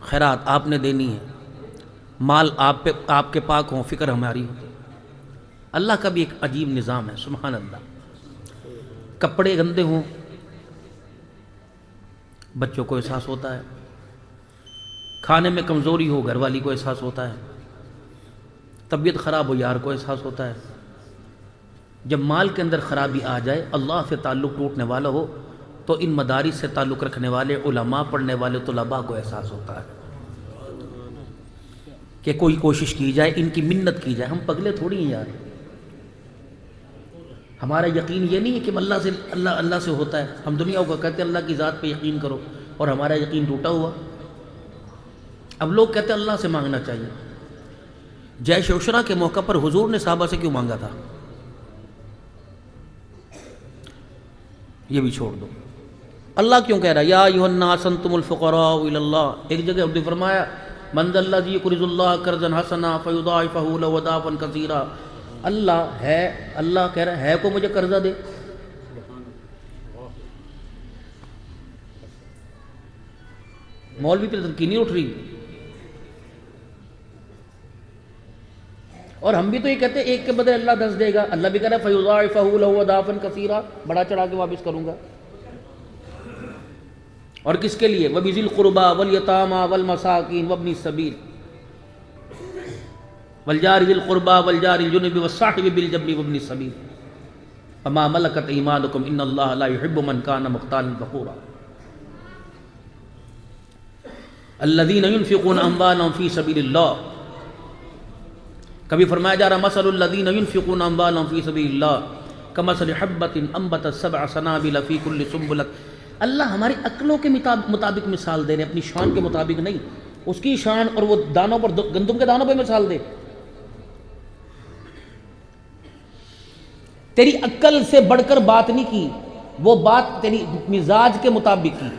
خیرات آپ نے دینی ہے، مال آپ کے پاک ہوں، فکر ہماری ہوتی۔ اللہ کا بھی ایک عجیب نظام ہے، سبحان اللہ۔ کپڑے گندے ہوں، بچوں کو احساس ہوتا ہے، کھانے میں کمزوری ہو گھر والی کو احساس ہوتا ہے، طبیعت خراب ہو یار کو احساس ہوتا ہے۔ جب مال کے اندر خرابی آ جائے، اللہ سے تعلق ٹوٹنے والا ہو، تو ان مدارس سے تعلق رکھنے والے علماء، پڑھنے والے طلباء کو احساس ہوتا ہے کہ کوئی کوشش کی جائے، ان کی منت کی جائے۔ ہم پگلے تھوڑی ہیں یار، ہمارا یقین یہ نہیں ہے کہ اللہ سے ہوتا ہے۔ ہم دنیا کو کہتے ہیں اللہ کی ذات پہ یقین کرو، اور ہمارا یقین ٹوٹا ہوا۔ اب لوگ کہتے ہیں اللہ سے مانگنا چاہیے۔ جیش عشرہ کے موقع پر حضور نے صحابہ سے کیوں مانگا تھا؟ یہ بھی چھوڑ دو۔ اللہ کیوں کہہ رہا ہے یا ایھا الناس انتم الفقراء الی اللہ؟ ایک جگہ نے فرمایا من ذا الذی یقرض اللہ قرضا حسنا فیضاعفہ لہ اضعافا کثیرا۔ اللہ ہے، اللہ کہہ رہا ہے کو مجھے قرضہ دے۔ مولوی پہ تنقید نہیں اٹھ رہی، اور ہم بھی تو یہ کہتے ہیں ایک کے بدلے اللہ 10 دے گا۔ اللہ بھی کہہ رہا ہے فیضاعفہ لہ اضعافا کثیرا، بڑا چڑھا کے واپس کروں گا۔ اور کس کے لیے؟ وَبِذِي الْقُرْبَى وَالْيَتَامَى وَالْمَسَاكِينِ وَابْنِ السَّبِيلِ وَالْجَارِ ذِي الْقُرْبَى وَالْجَارِ الْجُنُبِ وَالصَّاحِبِ بِالْجَنبِ وَابْنِ السَّبِيلِ وَمَا مَلَكَتْ أَيْمَانُكُمْ إِنَّ اللَّهَ لَا يُحِبُّ مَنْ كَانَ مُخْتَالًا فَخُورًا۔ الَّذِينَ يُنْفِقُونَ أَمْوَالَهُمْ فِي سَبِيلِ اللَّهِ، کبھی فرمایا جا رہا مثل الذین ينفقون اموالهم فی سبیل اللہ کمثل حبۃ انبتت سبع سنابل فی کل سنبلۃ۔ اللہ ہماری عقلوں کے مطابق مثال دے رہے ہیں، اپنی شان کے مطابق نہیں۔ اس کی شان اور وہ دانوں پر، گندم کے دانوں پہ مثال دے۔ تیری عقل سے بڑھ کر بات نہیں کی، وہ بات تیری مزاج کے مطابق کی۔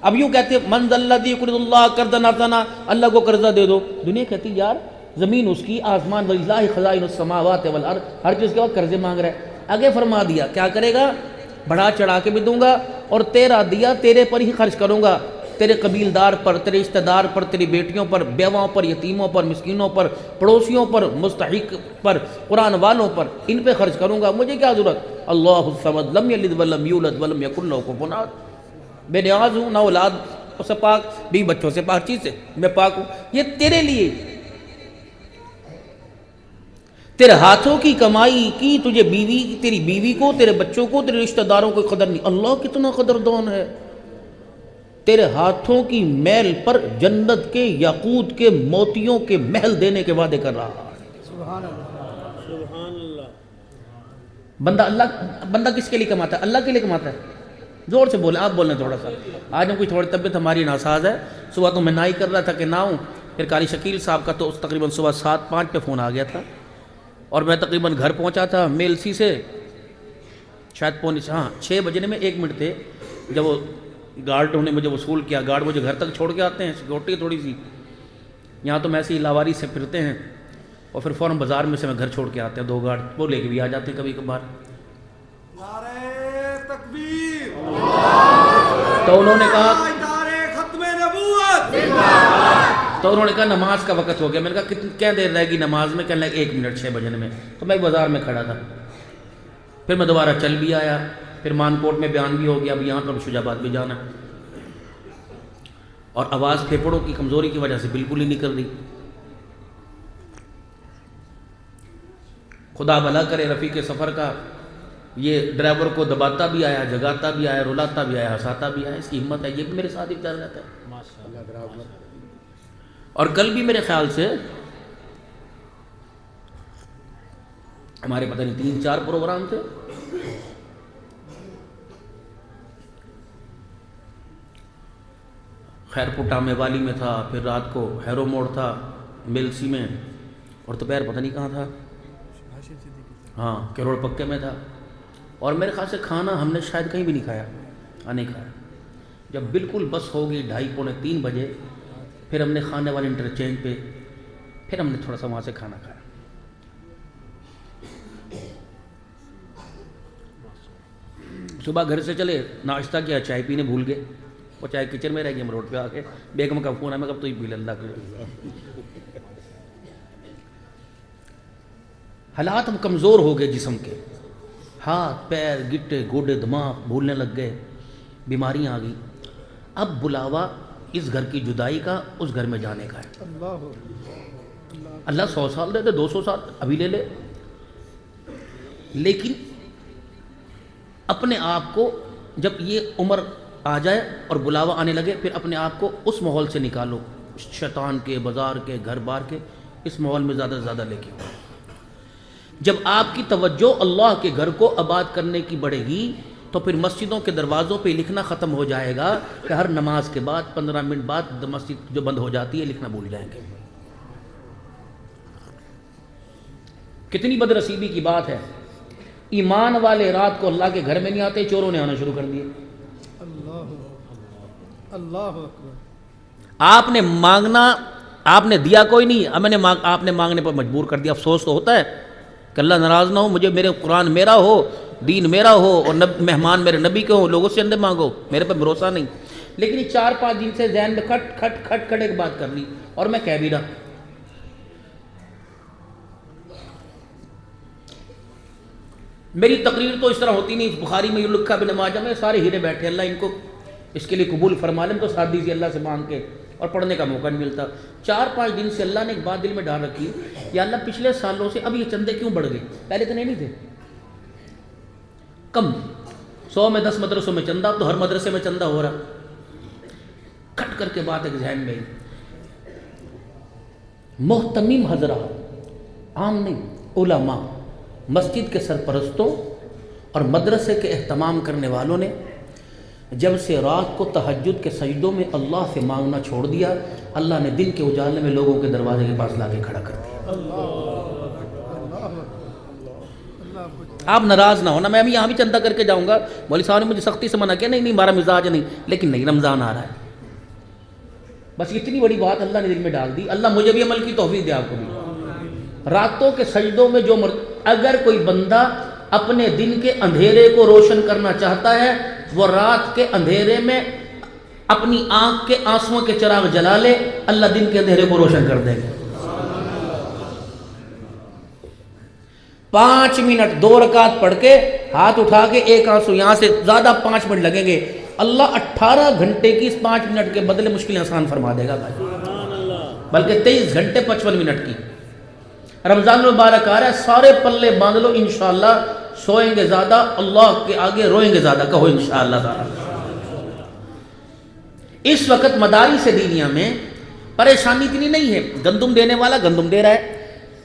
اب یوں کہتے ہیں من ذا الذی یقرض اللہ قرضا حسنا، اللہ کو قرضہ دے دو۔ دنیا کہتی یار زمین اس کی، آسمان وَلِلَّهِ خَزَائِنُ السَّمَاوَاتِ وَالْأَرْضِ، ہر چیز کے بعد قرضے مانگ رہا ہے۔ آگے فرما دیا کیا کرے گا؟ بڑھا چڑھا کے بھی دوں گا، اور تیرا دیا تیرے پر ہی خرچ کروں گا، تیرے قبیلدار پر، تیرے رشتہ دار پر، تیری بیٹیوں پر، بیواؤں پر، یتیموں پر، مسکینوں پر، پڑوسیوں پر، مستحق پر، قرآن والوں پر، ان پہ خرچ کروں گا۔ مجھے کیا ضرورت؟ اللہ الصمد لم یلد ولم یولد ولم یکن لہ کفوا احد۔ بے نیاز ہوں، نہ اولاد سے پاک، بھی بچوں سے پاک چیز سے میں پاک ہوں۔ یہ تیرے لیے، تیرے ہاتھوں کی کمائی کی تجھے بیوی، تیری بیوی کو، تیرے بچوں کو، تیرے رشتہ داروں کو قدر نہیں۔ اللہ کتنا قدردان ہے، تیرے ہاتھوں کی میل پر جنت کے یاقوت کے موتیوں کے محل دینے کے وعدے کر رہا ہے۔ سبحان اللہ، سبحان اللہ۔ بندہ کس کے لیے کماتا ہے؟ اللہ کے لیے کماتا ہے۔ زور سے بولیں، آپ بولیں تھوڑا سا۔ آج ہم کوئی تھوڑی طبیعت ہماری ناساز ہے۔ صبح تو میں نہ ہی کر رہا تھا کہ نہ ہوں، پھر قاری شکیل صاحب کا تو تقریباً صبح 7:05 پہ فون آ گیا تھا، اور میں تقریباً گھر پہنچا تھا میلسی سے شاید 6 بجنے میں 1 منٹ تھے، جب وہ گارڈ نے مجھے وصول کیا۔ گارڈ مجھے گھر تک چھوڑ کے آتے ہیں، سیکورٹی تھوڑی سی، یہاں تو میں ایسے ہی لاواری سے پھرتے ہیں، اور پھر فوراً بازار میں سے میں گھر چھوڑ کے آتے ہیں 2 گارڈ، وہ لے کے بھی آ جاتے ہیں کبھی کبھار۔ نعرہ تکبیر، تو انہوں نے کہا نعرہ ختم نبوت، تو انہوں نے کہا نماز کا وقت ہو گیا۔ میں نے کہا کیا دیر رہے گی نماز میں؟ کہنے لگے 1 منٹ 6 بجنے میں۔ تو میں بازار میں کھڑا تھا، پھر میں دوبارہ چل بھی آیا، پھر مانکوٹ میں بیان بھی ہو گیا، اب یہاں پر شجاع آباد بھی جانا ہے، اور آواز پھیپھڑوں کی کمزوری کی وجہ سے بالکل ہی نہیں کر رہی۔ خدا بھلا کرے رفیق سفر کا، یہ ڈرائیور کو دباتا بھی آیا، جگاتا بھی آیا، رلاتا بھی آیا، ہنساتا بھی آیا، اس کی ہمت ہے، یہ بھی میرے ساتھ ہی چل رہتا ہے۔ اور کل بھی میرے خیال سے ہمارے پتہ نہیں 3-4 پروگرام تھے۔ خیر پٹا میں والی میں تھا، پھر رات کو ہیرو موڑ تھا، میلسی میں، اور دوپہر پتہ نہیں کہاں تھا، ہاں کروڑ پکے میں تھا۔ اور میرے خیال سے کھانا ہم نے شاید کہیں بھی نہیں کھایا، نہیں کھایا۔ جب بالکل بس ہوگی 2:30-3 بجے، پھر ہم نے کھانے والے انٹرچینج پہ، پھر ہم نے تھوڑا سا وہاں سے کھانا کھایا۔ صبح گھر سے چلے، ناشتہ کیا، چائے پینے بھول گئے، وہ چائے کچن میں رہ گئی، ہم روڈ پہ آ کے بیگم کا فون ہے، میں کب تو ہی پی لے اللہ کے حالات ہم کمزور ہو گئے جسم کے، ہاتھ پیر گٹے گوڈے دماغ بھولنے لگ گئے، بیماریاں آ گئی۔ اب بلاوا اس گھر کی جدائی کا اس گھر میں جانے کا ہے۔ اللہ 100 سال دے دے، 200 سال ابھی لے لے، لیکن اپنے آپ کو جب یہ عمر آ جائے اور بلاوا آنے لگے، پھر اپنے آپ کو اس ماحول سے نکالو، شیطان کے، بازار کے، گھر بار کے، اس ماحول میں زیادہ سے زیادہ لے کے۔ جب آپ کی توجہ اللہ کے گھر کو آباد کرنے کی بڑھے گی تو پھر مسجدوں کے دروازوں پہ لکھنا ختم ہو جائے گا کہ ہر نماز کے بعد 15 منٹ بعد مسجد جو بند ہو جاتی ہے لکھنا بھول جائیں گے۔ کتنی بدنصیبی کی بات ہے، ایمان والے رات کو اللہ کے گھر میں نہیں آتے، چوروں نے آنا شروع کر دیے۔ اللہ اکبر۔ آپ نے مانگنا، آپ نے دیا کوئی نہیں، اب آپ نے مانگنے پر مجبور کر دیا۔ افسوس تو ہوتا ہے کہ اللہ ناراض نہ ہو، مجھے میرے قرآن میرا ہو، دین میرا ہو، اور مہمان میرے نبی کے ہوں، لوگوں سے اندے مانگو، میرے پہ بھروسہ نہیں۔ لیکن یہ 4-5 دن سے ذہن میں کھٹ کھٹ کھٹ کھٹ ایک بات کر لی، اور میں کہہ بھی رہا۔ میری تقریر تو اس طرح ہوتی نہیں، بخاری میں یہ لکھا بن ماجہ میں سارے ہیرے بیٹھے، اللہ ان کو اس کے لیے قبول فرما لیں، تو سادی سے اللہ سے مانگ کے اور پڑھنے کا موقع نہیں ملتا۔ 4-5 دن سے اللہ نے ایک بات دل میں ڈال رکھی، یا اللہ پچھلے سالوں سے اب یہ چندے کیوں بڑھ گئے؟ پہلے تو نہیں تھے، کم 100 میں 10 مدرسوں میں چندہ، اب تو ہر مدرسے میں چندہ ہو رہا۔ کھٹ کر کے بات ایک ذہن میں، محتمم حضرات، عام نہیں، علماء، مسجد کے سرپرستوں اور مدرسے کے اہتمام کرنے والوں نے جب سے رات کو تہجد کے سجدوں میں اللہ سے مانگنا چھوڑ دیا، اللہ نے دن کے اجالے میں لوگوں کے دروازے کے پاس لا کے کھڑا کر دیا۔ آپ ناراض نہ ہونا، میں ابھی یہاں بھی چندہ کر کے جاؤں گا، مولوی صاحب نے مجھے سختی سے منع کیا، نہیں ہمارا مزاج نہیں، لیکن نہیں، رمضان آ رہا ہے، بس اتنی بڑی بات اللہ نے دل میں ڈال دی۔ اللہ مجھے بھی عمل کی توفیق دے، آپ کو بھی۔ راتوں کے سجدوں میں جو اگر کوئی بندہ اپنے دن کے اندھیرے کو روشن کرنا چاہتا ہے، وہ رات کے اندھیرے میں اپنی آنکھ کے آنسوؤں کے چراغ جلا لے، اللہ دن کے اندھیرے کو روشن کر دے گا۔ 5 منٹ 2 رکعت پڑھ کے ہاتھ اٹھا کے ایک آنسو یہاں سے زیادہ 5 منٹ لگیں گے، اللہ 18 گھنٹے کی اس 5 منٹ کے بدلے مشکلیں آسان فرما دے گا بھائی، بلکہ 23 گھنٹے 55 منٹ کی۔ رمضان المبارک آ رہا ہے، سارے پلے باندھ لو، انشاءاللہ سوئیں گے زیادہ، اللہ کے آگے روئیں گے زیادہ، کہو انشاءاللہ تعالی۔ اس وقت مدارس دینیہ میں پریشانی اتنی نہیں ہے، گندم دینے والا گندم دے رہا ہے،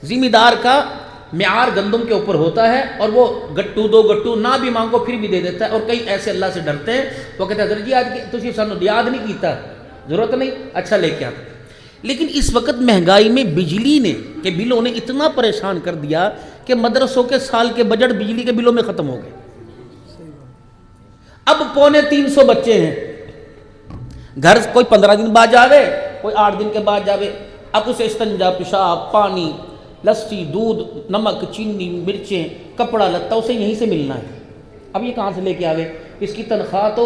ذمہ دار کا معیار گندم کے اوپر ہوتا ہے، اور وہ گٹو 2 گٹو نہ بھی مانگو پھر بھی دے دیتا ہے، اور کئی ایسے اللہ سے ڈرتے ہیں، وہ کہتے ہیں حضرت جی آج تسی سانو یاد نہیں کیتا، ضرورت نہیں، اچھا لے کے آتا۔ لیکن اس وقت مہنگائی میں بجلی نے کہ بلوں نے اتنا پریشان کر دیا کہ مدرسوں کے سال کے بجٹ بجلی کے بلوں میں ختم ہو گئے۔ اب 350 بچے ہیں، گھر کوئی 15 دن بعد جاوے، کوئی 8 دن کے بعد جاوے، اب اسے استنجا، پیشاب، پانی، لسی، دودھ، نمک، چینی، مرچیں، کپڑا لتا اسے یہیں سے ملنا ہے۔ اب یہ کہاں سے لے کے آوے؟ اس کی تنخواہ تو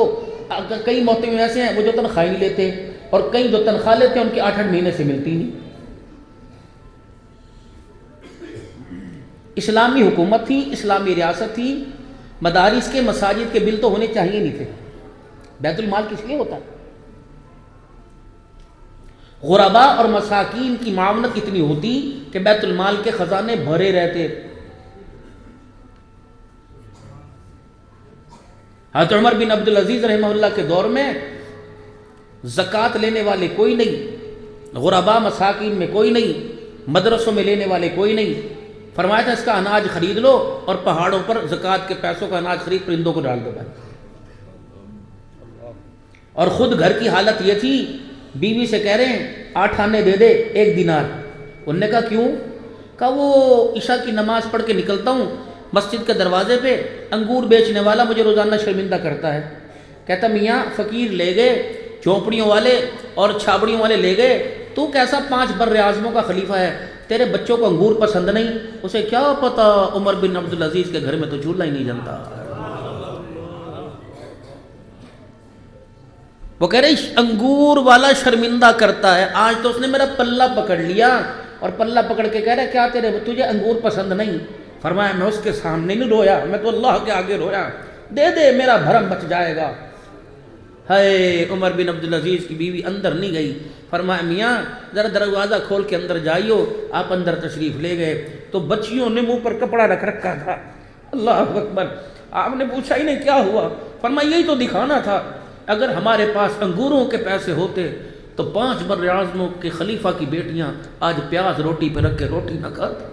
کئی محتمین ایسے ہیں وہ جو تنخواہ نہیں لیتے، اور کئی جو تنخواہ لیتے ہیں ان کی 8-8 مہینے سے ملتی نہیں۔ اسلامی حکومت تھی، اسلامی ریاست تھی، مدارس کے مساجد کے بل تو ہونے چاہیے نہیں تھے، بیت المال کس لیے ہوتا ہے؟ غرباء اور مساکین کی معاونت اتنی ہوتی کہ بیت المال کے خزانے بھرے رہتے۔ حضرت عمر بن عبدالعزیز رحمہ اللہ کے دور میں زکوٰۃ لینے والے کوئی نہیں، غرباء مساکین میں کوئی نہیں، مدرسوں میں لینے والے کوئی نہیں، فرمایا تھا اس کا اناج خرید لو اور پہاڑوں پر زکوٰۃ کے پیسوں کا اناج خرید پرندوں کو ڈال دو بھائی۔ اور خود گھر کی حالت یہ تھی، بیوی سے کہہ رہے ہیں 8 آنے دے دے 1 دینار، انہوں نے کہا کیوں؟ کہا وہ عشاء کی نماز پڑھ کے نکلتا ہوں، مسجد کے دروازے پہ انگور بیچنے والا مجھے روزانہ شرمندہ کرتا ہے۔ کہتا میاں فقیر لے گئے، جھونپڑیوں والے اور چھابڑیوں والے لے گئے، تو کیسا 5 بر اعظموں کا خلیفہ ہے، تیرے بچوں کو انگور پسند نہیں، اسے کیا پتا عمر بن عبدالعزیز کے گھر میں تو چولہا ہی نہیں جلتا۔ وہ کہہ رہے انگور والا شرمندہ کرتا ہے، آج تو اس نے میرا پلہ پکڑ لیا اور پلہ پکڑ کے کہہ رہا ہے کیا تجھے انگور پسند نہیں؟ فرمایا میں اس کے سامنے نہیں رویا، میں تو اللہ کے آگے رویا، دے دے میرا بھرم بچ جائے گا۔ ہے عمر بن عبدالعزیز کی بیوی اندر نہیں گئی، فرمایا میاں ذرا دروازہ کھول کے اندر جائیو۔ آپ اندر تشریف لے گئے تو بچیوں نے منہ پر کپڑا رکھ رکھا تھا۔ اللہ اکبر۔ آپ نے پوچھا ہی نہیں کیا ہوا؟ فرمایا یہی تو دکھانا تھا، اگر ہمارے پاس انگوروں کے پیسے ہوتے تو 5 بر اعظموں کے خلیفہ کی بیٹیاں آج پیاز روٹی پہ رکھ کے روٹی نہ کھاتی۔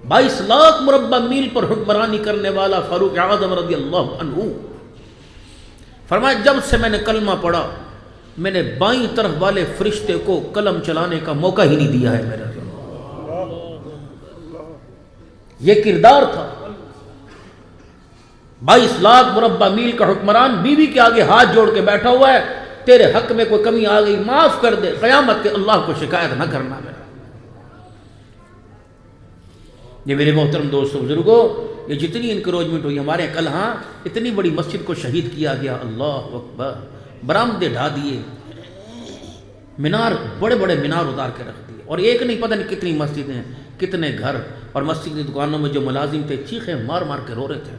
22 لاکھ مربع میل پر حکمرانی کرنے والا فاروق اعظم رضی اللہ عنہ فرمایا جب سے میں نے کلمہ پڑھا میں نے بائیں طرف والے فرشتے کو قلم چلانے کا موقع ہی نہیں دیا ہے میرے۔ یہ کردار تھا۔ 22 لاکھ مربع میل کا حکمران بیوی کے آگے ہاتھ جوڑ کے بیٹھا ہوا ہے، تیرے حق میں کوئی کمی آ گئی معاف کر دے، قیامت کے اللہ کو شکایت نہ کرنا میرا۔ یہ میرے محترم دوستو بزرگوں، یہ جتنی انکروجمنٹ ہوئی ہمارے کل ہاں اتنی بڑی مسجد کو شہید کیا گیا، اللہ اکبر، برآمدے ڈھا دیے، مینار بڑے بڑے مینار اتار کے رکھ دیے، اور ایک نہیں پتہ نہیں کتنی مسجدیں کتنے گھر، اور مسجد کی دکانوں میں جو ملازم تھے چیخیں مار مار کے رو رہے تھے۔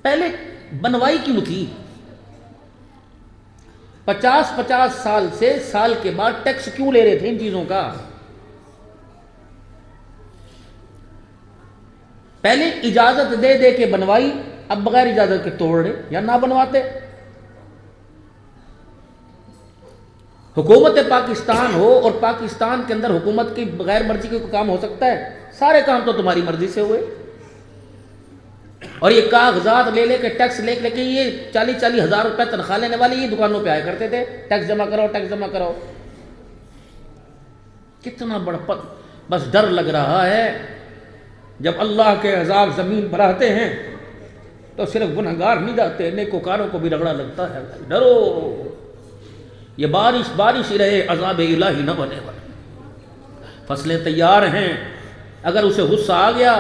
پہلے بنوائی کیوں تھی؟ 50 سال سے سال کے بعد ٹیکس کیوں لے رہے تھے ان چیزوں کا؟ پہلے اجازت دے دے کے بنوائی، اب بغیر اجازت کے توڑ رہے یا نہ بنواتے۔ حکومت پاکستان ہو اور پاکستان کے اندر حکومت کی بغیر مرضی کے کوئی کام ہو سکتا ہے؟ سارے کام تو تمہاری مرضی سے ہوئے، اور یہ کاغذات لے لے کے ٹیکس لے کے یہ 40 ہزار روپے تنخواہ لینے والے یہ دکانوں پہ آیا کرتے تھے، ٹیکس جمع کرو ٹیکس جمع کرو۔ کتنا بڑا بس ڈر لگ رہا ہے جب اللہ کے عذاب زمین پر آتے ہیں تو صرف گنہگار نہیں جاتے، نیکوکاروں کو بھی رگڑا لگتا ہے۔ ڈرو، یہ بارش ہی رہے، عذاب الہی نہ بنے گا۔ فصلیں تیار ہیں، اگر اسے غصہ آ گیا۔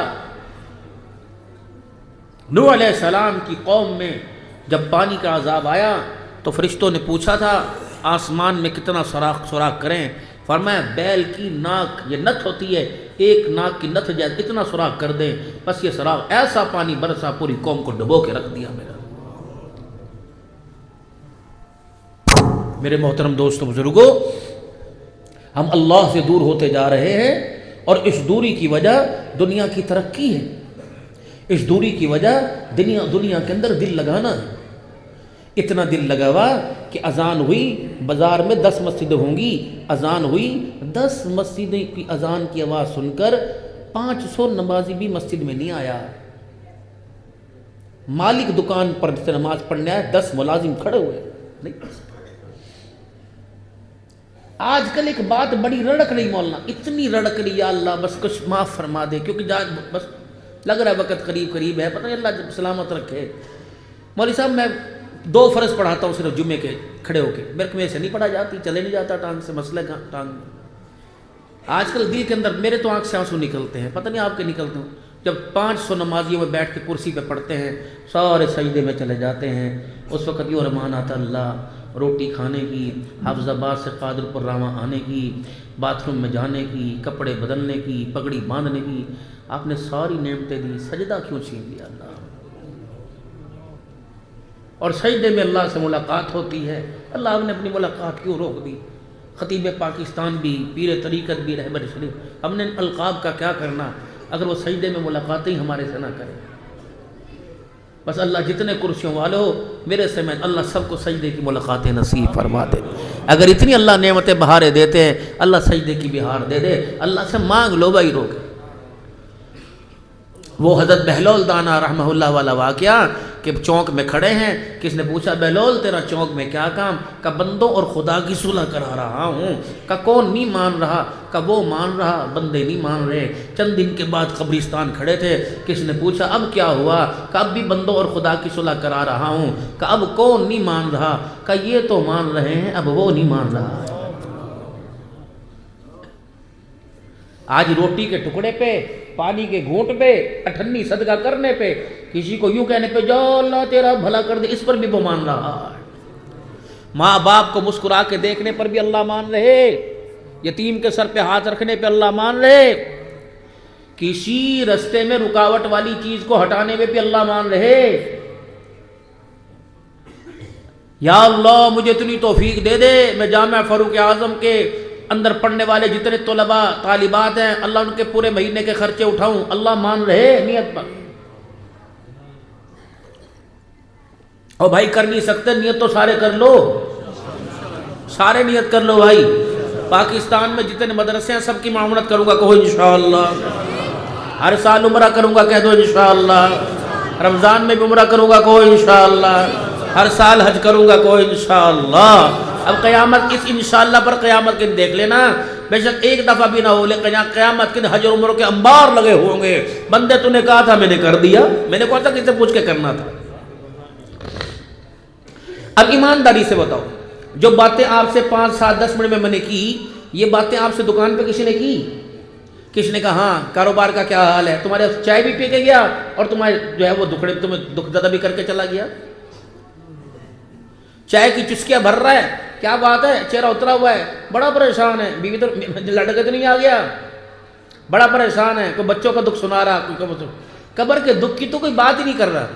نوح علیہ السلام کی قوم میں جب پانی کا عذاب آیا تو فرشتوں نے پوچھا تھا آسمان میں کتنا سوراخ کریں؟ فرمایا بیل کی ناک، یہ نتھ ہوتی ہے، ایک ناک کی نتھ جائے اتنا سوراخ کر دیں، بس یہ سوراخ ایسا پانی برسا پوری قوم کو ڈبو کے رکھ دیا میرا۔ میرے محترم دوستو بزرگوں، ہم اللہ سے دور ہوتے جا رہے ہیں، اور اس دوری کی وجہ دنیا کی ترقی ہے، اس دوری کی وجہ دنیا کے اندر دل لگانا ہے۔ اتنا دل لگا ہوا کہ اذان ہوئی بازار میں 10 مسجدیں ہوں گی، اذان ہوئی 10 مسجدیں کی اذان کی آواز سن کر 500 نمازی بھی مسجد میں نہیں آیا۔ مالک دکان پر سے نماز پڑھنے آئے، 10 ملازم کھڑے ہوئے نہیں۔ آج کل ایک بات بڑی رڑک رہی مولانا، اتنی رڑک رہی، یا اللہ بس کچھ معاف فرما دے، کیونکہ بس لگ رہا ہے وقت قریب ہے، پتہ نہیں اللہ جب سلامت رکھے۔ مولوی صاحب میں 2 فرض پڑھاتا ہوں صرف جمعے کے کھڑے ہو کے، میرے کو میں سے نہیں پڑھا جاتی، چلے نہیں جاتا ٹانگ سے، مسئلہ ٹانگ میں۔ آج کل دل کے اندر میرے تو آنکھ سے آنسو نکلتے ہیں، پتہ نہیں آپ کے نکلتے ہوں، جب 500 نمازیوں میں بیٹھ کے کرسی پہ پڑھتے ہیں، سارے سجدے میں چلے جاتے ہیں، اس وقت یہ ارمان آتا اللہ روٹی کھانے کی، حافظ آباد سے قادر پر راواں آنے کی، باتھ روم میں جانے کی، کپڑے بدلنے کی، پگڑی باندھنے کی، آپ نے ساری نعمتیں دی، سجدہ کیوں چھین دیا اللہ؟ اور سجدے میں اللہ سے ملاقات ہوتی ہے، اللہ نے اپنی ملاقات کیوں روک دی؟ خطیب پاکستان بھی، پیر طریقت بھی، رہبر شریف، ہم نے القاب کا کیا کرنا اگر وہ سجدے میں ملاقاتیں ہی ہمارے سے نہ کرے؟ بس اللہ جتنے کرسیوں والے ہو میرے سمیت اللہ سب کو سجدے کی ملاقاتیں نصیب فرما دے۔ اگر اتنی اللہ نعمتیں بہارے دیتے ہیں، اللہ سجدے کی بہار دے دے، اللہ سے مانگ لو بھائی روک۔ وہ حضرت بہلول دانا رحمہ اللہ والا واقعہ کہ چونک میں کھڑے ہیں، کس نے پوچھا بہلول تیرا چونک میں کیا کام؟ کہ بندوں اور خدا کی صلح کرا رہا ہوں۔ کہ کون نہیں مان رہا؟ کہ وہ مان رہا، بندے نہیں مان رہے۔ چند دن کے بعد قبرستان کھڑے تھے، کس نے پوچھا اب کیا ہوا؟ کہ اب بھی بندوں اور خدا کی صلح کرا رہا ہوں۔ کہ اب کون نہیں مان رہا؟ کہ یہ تو مان رہے ہیں، اب وہ نہیں مان رہا ہے۔ آج روٹی کے ٹکڑے پہ پانی کے گھونٹ پہ، اٹھنی صدقہ کرنے پہ، کسی کو یوں کہنے پہ جو اللہ تیرا بھلا کر دے، اس پر بھی وہ مان رہا ہے۔ ماں باپ کو مسکرا کے دیکھنے پر بھی اللہ مان رہے، یتیم کے سر پہ ہاتھ رکھنے پہ اللہ مان رہے، کسی رستے میں رکاوٹ والی چیز کو ہٹانے میں بھی اللہ مان رہے۔ یا اللہ مجھے اتنی توفیق دے دے، میں جامعہ فاروق اعظم کے اندر پڑھنے والے جتنے طلباء طالبات ہیں، اللہ ان کے پورے مہینے کے خرچے اٹھاؤں۔ اللہ مان رہے نیت پر۔ اور بھائی کر نہیں سکتے، نیت تو سارے کر لو، سارے نیت کر لو بھائی۔ پاکستان میں جتنے مدرسے ہیں سب کی معاونت کروں گا، کہو انشاءاللہ۔ ہر سال عمرہ کروں گا، کہہ دو انشاءاللہ۔ رمضان میں بھی عمرہ کروں گا، کہو انشاءاللہ۔ ہر سال حج کروں گا، کہو انشاءاللہ۔ اب قیامت اس انشاءاللہ پر قیامت کے دن دیکھ لینا، بے شک ایک دفعہ بھی نہ ہو، لیکن قیامت کے دن حج اور عمروں کے انبار لگے ہوں گے۔ بندے تو نے کہا تھا میں نے کر دیا، میں نے کہا تھا کسی سے پوچھ کے کرنا تھا۔ اب ایمانداری سے بتاؤ، جو باتیں آپ سے 5 7 10 منٹ میں نے کی، یہ باتیں آپ سے دکان پہ کسی نے کی؟ کسی نے کہا ہاں کاروبار کا کیا حال ہے، تمہارے چائے بھی پی کے گیا اور تمہارے جو ہے وہ تمہیں دکھ زدہ بھی کر کے چلا گیا؟ چائے کی چسکیاں بھر رہا ہے، کیا بات ہے، چہرہ اترا ہوا ہے، بڑا پریشان ہے، بیوی تو لڑکے تو نہیں آ گیا، بڑا پریشان ہے، کوئی بچوں کا دکھ سنا رہا، کوئی قبر کے دکھ کی تو کوئی بات ہی نہیں کر رہا،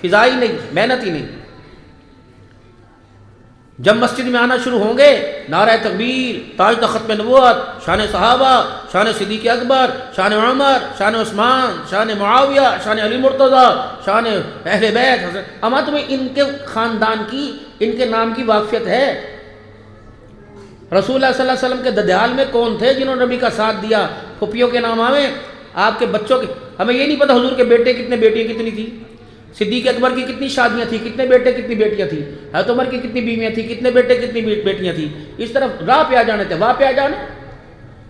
فضا ہی نہیں، محنت ہی نہیں۔ جب مسجد میں آنا شروع ہوں گے، نعرہ تکبیر، تاج ختم نبوت، شان صحابہ، شان صدیق اکبر، شان عمر، شان عثمان، شان معاویہ، شان علی مرتضیٰ، شان اہل بیت، اما تمہیں ان کے خاندان کی، ان کے نام کی واقفیت ہے؟ رسول اللہ صلی اللہ علیہ وسلم کے ددیال میں کون تھے جنہوں نے نبی کا ساتھ دیا؟ پھپھیوں کے نام آویں، آپ کے بچوں کے، ہمیں یہ نہیں پتا حضور کے بیٹے کتنے، بیٹیاں کتنی تھی، صدیق اکبر کی کتنی شادیاں تھیں، کتنے بیٹے کتنی بیٹیاں تھیں، حضرت عمر کی کتنی بیویاں تھیں، کتنے بیٹے کتنی بیٹیاں تھیں، اس طرف راہ پہ آ جانے تھے، واہ پہ آ جانے،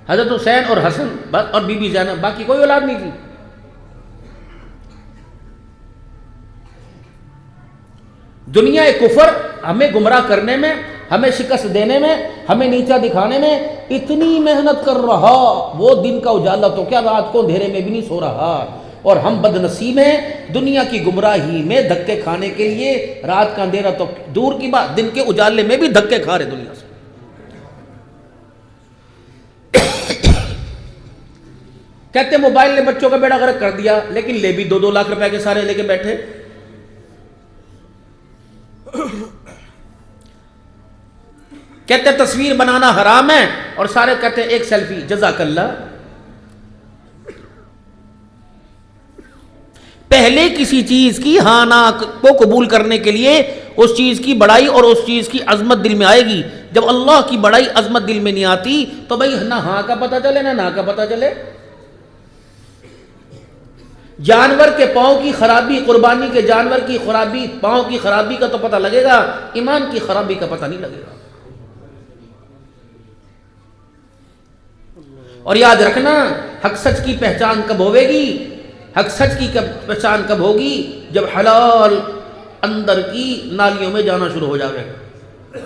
حضرت حسین اور حسن بس، اور بی بی زینب، باقی کوئی اولاد نہیں تھی۔ دنیا کفر ہمیں گمراہ کرنے میں، ہمیں شکست دینے میں، ہمیں نیچا دکھانے میں اتنی محنت کر رہا، وہ دن کا اجالا تو کیا رات کو اندھیرے میں بھی نہیں سو رہا، اور ہم بد نصیب ہیں دنیا کی گمراہی میں دھکے کھانے کے لیے، رات کا اندھیرا تو دور کی بات، دن کے اجالے میں بھی دھکے کھا رہے دنیا سے۔ کہتے موبائل نے بچوں کا بیڑا غرق کر دیا، لیکن لے بھی 2 لاکھ روپے کے سارے لے کے بیٹھے۔ کہتے تصویر بنانا حرام ہے، اور سارے کہتے ایک سیلفی، جزاک اللہ۔ پہلے کسی چیز کی ہاں نہ کو قبول کرنے کے لیے اس چیز کی بڑائی اور اس چیز کی عظمت دل میں آئے گی۔ جب اللہ کی بڑائی عظمت دل میں نہیں آتی تو بھائی نہ ہاں کا پتہ چلے نہ کا پتہ چلے۔ جانور کے پاؤں کی خرابی، قربانی کے جانور کی خرابی، پاؤں کی خرابی کا تو پتہ لگے گا، ایمان کی خرابی کا پتہ نہیں لگے گا۔ اور یاد رکھنا، حق سچ کی پہچان کب ہوے گی؟ حق سچ کی پہچان کب ہوگی؟ جب حلال اندر کی نالیوں میں جانا شروع ہو جائے گا۔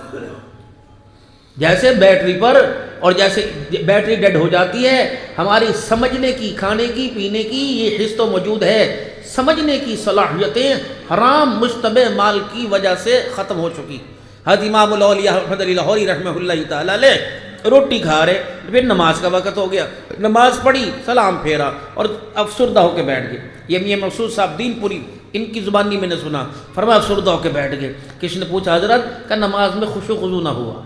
جیسے بیٹری پر، اور جیسے بیٹری ڈیڈ ہو جاتی ہے، ہماری سمجھنے کی، کھانے کی، پینے کی یہ حس تو موجود ہے، سمجھنے کی صلاحیتیں حرام مشتبہ مال کی وجہ سے ختم ہو چکی۔ حضرت امام الاولیاء احمد علی لاہوری رحمہ اللہ تعالی علیہ روٹی کھا رہے، پھر نماز کا وقت ہو گیا، نماز پڑھی، سلام پھیرا اور افسردہ ہو کے بیٹھ گئے۔ یہ میاں مسعود صاحب دین پوری ان کی زبانی میں نے سنا، فرمایا افسردہ ہو کے بیٹھ گئے۔ کسی نے پوچھا حضرت کہ نماز میں خشوع و خضوع نہ ہوا،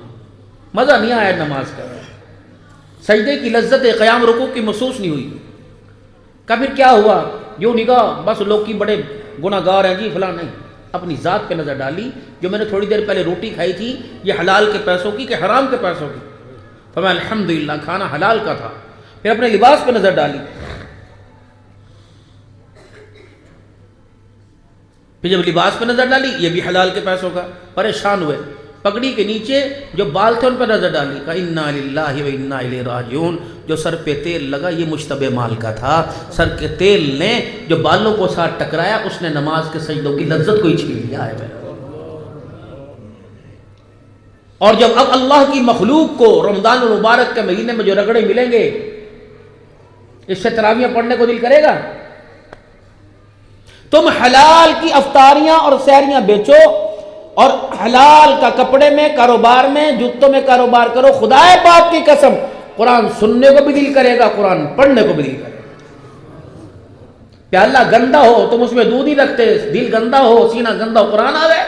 مزہ نہیں آیا نماز کا، سجدے کی لذت قیام رکوع کی محسوس نہیں ہوئی، کہ پھر کیا ہوا؟ یوں نہیں کہا بس لوگ کی بڑے گناہ گار ہیں جی فلاں، نہیں، اپنی ذات پہ نظر ڈالی، جو میں نے تھوڑی دیر پہلے روٹی کھائی تھی یہ حلال کے پیسوں کی کہ حرام کے پیسوں کی؟ فرمایا الحمدللہ کھانا حلال کا تھا۔ پھر اپنے لباس پہ نظر ڈالی، پھر جب لباس پہ نظر ڈالی یہ بھی حلال کے پیسوں کا، پریشان ہوئے، پگڑی کے نیچے جو بال تھے ان پہ نظر ڈالی، کہا انا للہ و انا الیہ راجعون، جو سر پہ تیل لگا یہ مشتبہ مال کا تھا، سر کے تیل نے جو بالوں کو ساتھ ٹکرایا اس نے نماز کے سجدوں کی لذت کو ہی چھین لیا ہے۔ اور جب اب اللہ کی مخلوق کو رمضان المبارک کے مہینے میں جو رگڑے ملیں گے، اس سے تراویح پڑھنے کو دل کرے گا؟ تم حلال کی افطاریاں اور سحریاں بیچو اور حلال کا کپڑے میں کاروبار میں جوتوں میں کاروبار کرو، خدا پاک کی قسم قرآن سننے کو بھی دل کرے گا، قرآن پڑھنے کو بھی دل کرے گا۔ پیالہ گندا ہو تم اس میں دودھ ہی رکھتے، دل گندا ہو سینہ گندا ہو قرآن آ گئے۔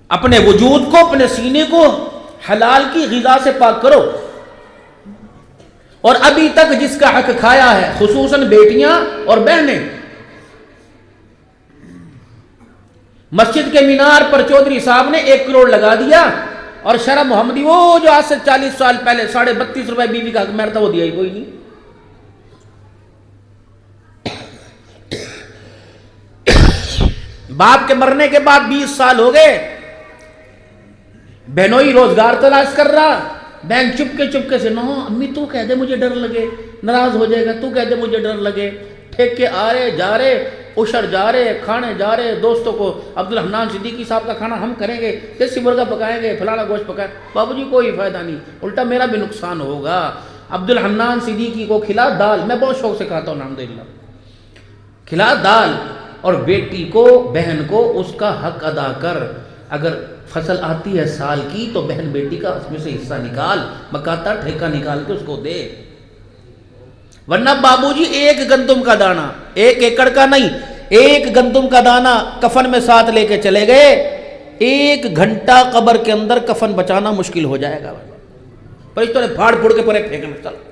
اپنے وجود کو اپنے سینے کو حلال کی غذا سے پاک کرو۔ اور ابھی تک جس کا حق کھایا ہے خصوصاً بیٹیاں اور بہنیں، مسجد کے مینار پر چودھری صاحب نے 1 کروڑ لگا دیا اور شرع محمدی وہ جو آج سے 40 سال پہلے 32.5 روپے بیوی کا حق مہر تھا وہ دیا ہی کوئی نہیں۔ باپ کے مرنے کے بعد 20 سال ہو گئے، بہنوئی روزگار تلاش کر رہا، بہن چپکے سے، نو امی تو کہہ دے مجھے ڈر لگے، ناراض ہو جائے گا، تو کہہ دے مجھے ڈر لگے، ٹھیکے آ رہے جا رہے، اشر جا رہے، کھانے جا رہے، دوستوں کو عبدالحنان صدیقی صاحب کا کھانا ہم کریں گے، دیسی مرغا پکائیں گے، فلانا گوشت پکائیں، بابو جی کوئی فائدہ نہیں، الٹا میرا بھی نقصان ہوگا۔ عبدالحنان صدیقی کو کھلا دال، میں بہت شوق سے کھاتا ہوں الحمدللہ، کھلا دال، اور بیٹی کو بہن کو اس کا حق ادا کر۔ اگر فصل آتی ہے سال کی تو بہن بیٹی کا اس میں سے حصہ نکال، مکاتا ٹھیکہ نکال کے اس کو دے، ورنہ بابو جی 1 گندم کا دانہ، 1 ایکڑ کا نہیں، 1 گندم کا دانہ کفن میں ساتھ لے کے چلے گئے، 1 گھنٹہ قبر کے اندر کفن بچانا مشکل ہو جائے گا، فرشتوں نے پھاڑ پھوڑ کے پر ایک پھینکنا چل۔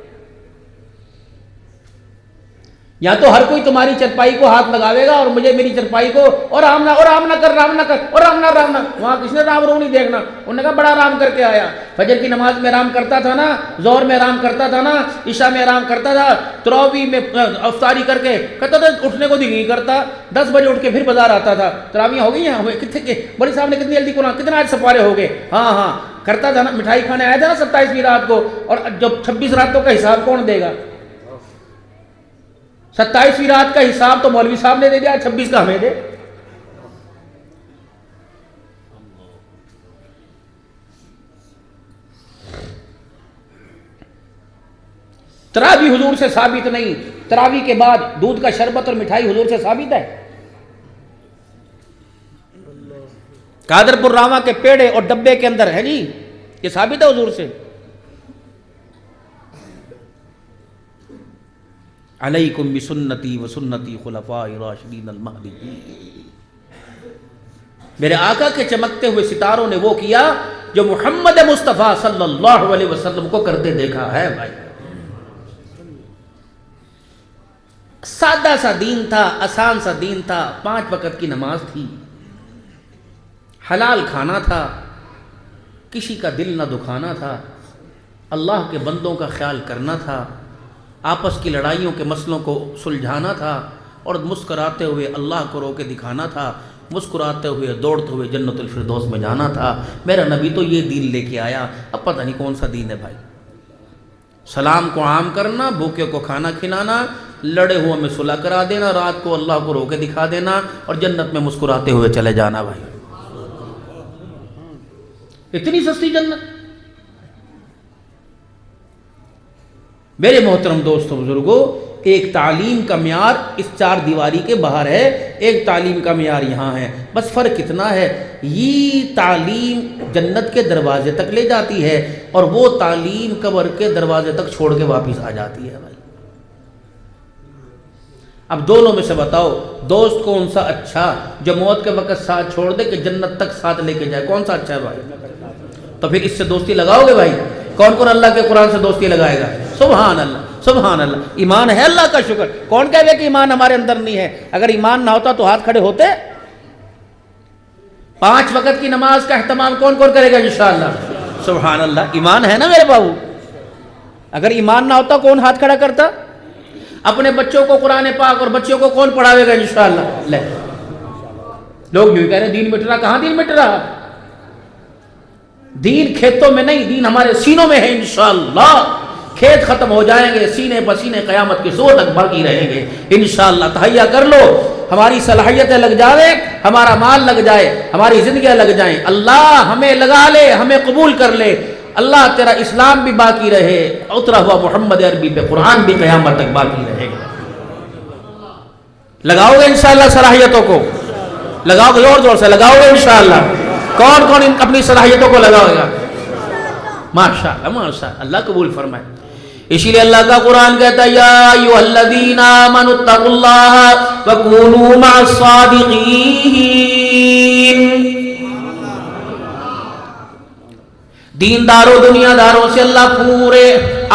یا تو ہر کوئی تمہاری چرپائی کو ہاتھ لگاوے گا اور مجھے میری چرپائی کو اور رام نہ کر اور رام نہ، وہاں کس نے رام رو نہیں دیکھنا، انہوں نے کہا بڑا رام کر کے آیا، فجر کی نماز میں رام کرتا تھا نا، ظہر میں رام کرتا تھا نا، عشاء میں رام کرتا تھا، تراویح میں افطاری کر کے کہتا تھا اٹھنے کو دل نہیں کرتا، 10 بجے اٹھ کے پھر بازار آتا تھا، تراویح ہو گئی ہیں کتنے کے بڑی صاحب نے کتنی جلدی قرآن کتنا آج سپارے ہو گئے، ہاں کرتا تھا نا، مٹھائی کھانے آیا تھا نا 27ویں رات کو، اور جب 26 راتوں کا حساب کون دے گا؟ 27ویں رات کا حساب تو مولوی صاحب نے دے دیا، 26 کا ہمیں دے۔ تراویح حضور سے ثابت نہیں، تراویح کے بعد دودھ کا شربت اور مٹھائی حضور سے ثابت ہے؟ قادر پور راما کے پیڑے اور ڈبے کے اندر ہے جی، یہ ثابت ہے حضور سے؟ علیکم بسنتی و سنتی خلفاء راشدین المہدیین، میرے آقا کے چمکتے ہوئے ستاروں نے وہ کیا جو محمد مصطفیٰ صلی اللہ علیہ وسلم کو کرتے دیکھا ہے۔ بھائی سادہ سا دین تھا، آسان سا دین تھا، 5 وقت کی نماز تھی، حلال کھانا تھا، کسی کا دل نہ دکھانا تھا، اللہ کے بندوں کا خیال کرنا تھا، آپس کی لڑائیوں کے مسئلوں کو سلجھانا تھا، اور مسکراتے ہوئے اللہ کو رو کے دکھانا تھا، مسکراتے ہوئے دوڑتے ہوئے جنت الفردوس میں جانا تھا۔ میرا نبی تو یہ دین لے کے آیا، اب پتہ نہیں کون سا دین ہے بھائی۔ سلام کو عام کرنا، بھوکے کو کھانا کھلانا، لڑے ہوئے میں صلح کرا دینا، رات کو اللہ کو رو کے دکھا دینا، اور جنت میں مسکراتے ہوئے چلے جانا۔ بھائی اتنی سستی جنت! میرے محترم دوستوں بزرگوں، ایک تعلیم کا معیار اس 4 دیواری کے باہر ہے، ایک تعلیم کا معیار یہاں ہے، بس فرق اتنا ہے، یہ تعلیم جنت کے دروازے تک لے جاتی ہے اور وہ تعلیم قبر کے دروازے تک چھوڑ کے واپس آ جاتی ہے۔ بھائی اب دونوں میں سے بتاؤ دوست کون سا اچھا، جو موت کے وقت ساتھ چھوڑ دے کہ جنت تک ساتھ لے کے جائے، کون سا اچھا ہے بھائی؟ تو پھر اس سے دوستی لگاؤ گے بھائی؟ کون کون اللہ کے قرآن سے دوستی لگائے گا؟ سبحان اللہ سبحان اللہ، ایمان ہے، اللہ کا شکر، کون کہہ گیا کہ ایمان ہمارے اندر نہیں ہے؟ اگر ایمان نہ ہوتا تو ہاتھ کھڑے ہوتے؟ 5 وقت کی نماز کا اہتمام کون کون کرے گا انشاءاللہ؟ سبحان اللہ، ایمان ہے نا میرے بابو؟ اگر ایمان نہ ہوتا کون ہاتھ کھڑا کرتا؟ اپنے بچوں کو قرآن پاک اور بچوں کو کون پڑھاوے گا انشاءاللہ؟ لے لوگ یوں کہہ رہے ہیں دین مٹ رہا، کہاں دین مٹ رہا؟ دین کھیتوں میں نہیں، دین ہمارے سینوں میں ہے انشاءاللہ۔ کھیت ختم ہو جائیں گے، سینے پسینے قیامت کے زور تک باقی رہیں گے انشاءاللہ۔ تہیہ کر لو، ہماری صلاحیتیں لگ جائے، ہمارا مال لگ جائے، ہماری زندگیاں لگ جائیں، اللہ ہمیں لگا لے، ہمیں قبول کر لے، اللہ تیرا اسلام بھی باقی رہے، اترا ہوا محمد عربی پہ قرآن بھی قیامت تک باقی رہے گا۔ لگاؤ گے انشاءاللہ صلاحیتوں کو؟ لگاؤ گے؟ زور زور سے لگاؤ گے انشاءاللہ؟ کون کون اپنی صلاحیتوں کو لگاؤ گا؟ ماشاءاللہ ماشاءاللہ، اللہ قبول فرمائے۔ اسی لیے اللہ کا قرآن کہتا ہے یا ایھا الذین آمنوا اتقوا اللہ وکونوا مع الصادقین۔ دینداروں دنیا داروں سے اللہ، پورے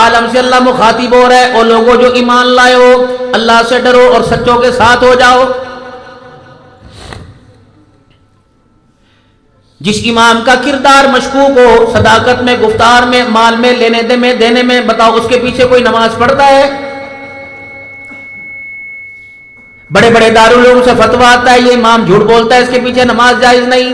عالم سے اللہ مخاطب ہو رہا ہے، اور لوگوں جو ایمان لائے ہو اللہ سے ڈرو اور سچوں کے ساتھ ہو جاؤ۔ جس امام کا کردار مشکوک ہو، صداقت میں، گفتار میں، مال میں، لینے دینے میں، بتاؤ اس کے پیچھے کوئی نماز پڑھتا ہے؟ بڑے بڑے دارالعلوم سے فتویٰ آتا ہے یہ امام جھوٹ بولتا ہے، اس کے پیچھے نماز جائز نہیں۔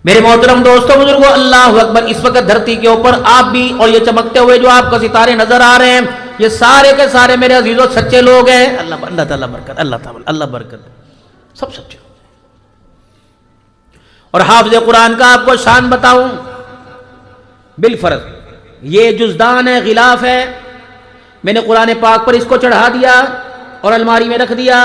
میرے محترم دوستوں بزرگوں، اللہ اکبر، اس وقت دھرتی کے اوپر آپ بھی اور یہ چمکتے ہوئے جو آپ کو ستارے نظر آ رہے ہیں، یہ سارے کے سارے میرے عزیزوں سچے لوگ ہیں۔ اللہ تعالیٰ برکت، اللہ برکت، سب سچے۔ اور حافظ قرآن کا آپ کو شان بتاؤں بالفرض، یہ جزدان ہے، غلاف ہے، میں نے قرآن پاک پر اس کو چڑھا دیا اور الماری میں رکھ دیا۔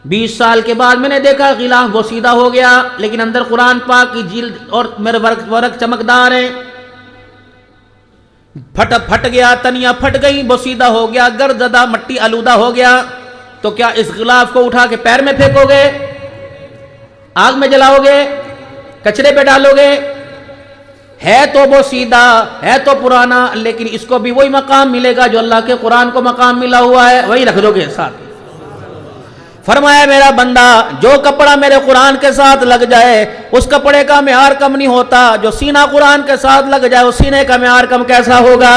20 سال کے بعد میں نے دیکھا غلاف وہ سیدھا ہو گیا، لیکن اندر قرآن پاک کی جلد اور میرے ورق چمکدار ہیں۔ پھٹ گیا، تنیاں پھٹ گئی، وہ سیدھا ہو گیا، گرد زدہ مٹی آلودہ ہو گیا، تو کیا اس غلاف کو اٹھا کے پیر میں پھینکو گے؟ آگ میں جلاؤ گے؟ کچرے پہ ڈالو گے؟ ہے تو وہ سیدھا، ہے تو پرانا، لیکن اس کو بھی وہی مقام ملے گا جو اللہ کے قرآن کو مقام ملا ہوا ہے، وہی رکھ دو گے ساتھ۔ فرمایا میرا بندہ جو کپڑا میرے قرآن کے ساتھ لگ جائے اس کپڑے کا معیار کم نہیں ہوتا، جو سینہ قرآن کے ساتھ لگ جائے اس سینے کا معیار کم کیسا ہوگا؟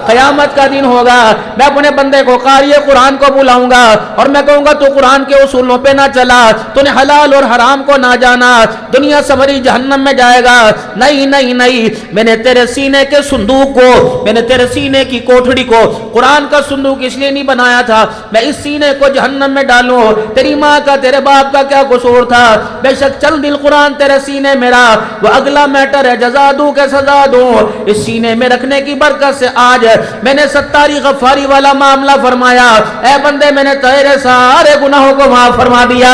قیامت کا دن ہوگا، میں اپنے بندے کو قاری قرآن کو بلاؤں گا اور میں کہوں گا تو قرآن کے اصولوں پہ نہ چلا، تو نے حلال اور حرام کو نہ جانا، دنیا سمری جہنم میں جائے گا۔ نہیں نہیں نہیں، میں نے تیرے سینے کے صندوق کو، میں نے تیرے سینے کی کوٹھڑی کو قرآن کا صندوق اس لیے نہیں بنایا تھا میں اس سینے کو جہنم میں ڈالوں۔ تیری ماں کا تیرے باپ کا کیا قصور تھا؟ بے شک چل دل قرآن تیرے سینے میرا وہ اگلا میٹر ہے، جزا دوں کہ سزا دوں۔ اس سینے میں رکھنے کی برکت سے آج میں نے ستاری غفاری والا معاملہ فرمایا، اے بندے میں نے تیرے سارے گناہوں کو معاف فرما دیا۔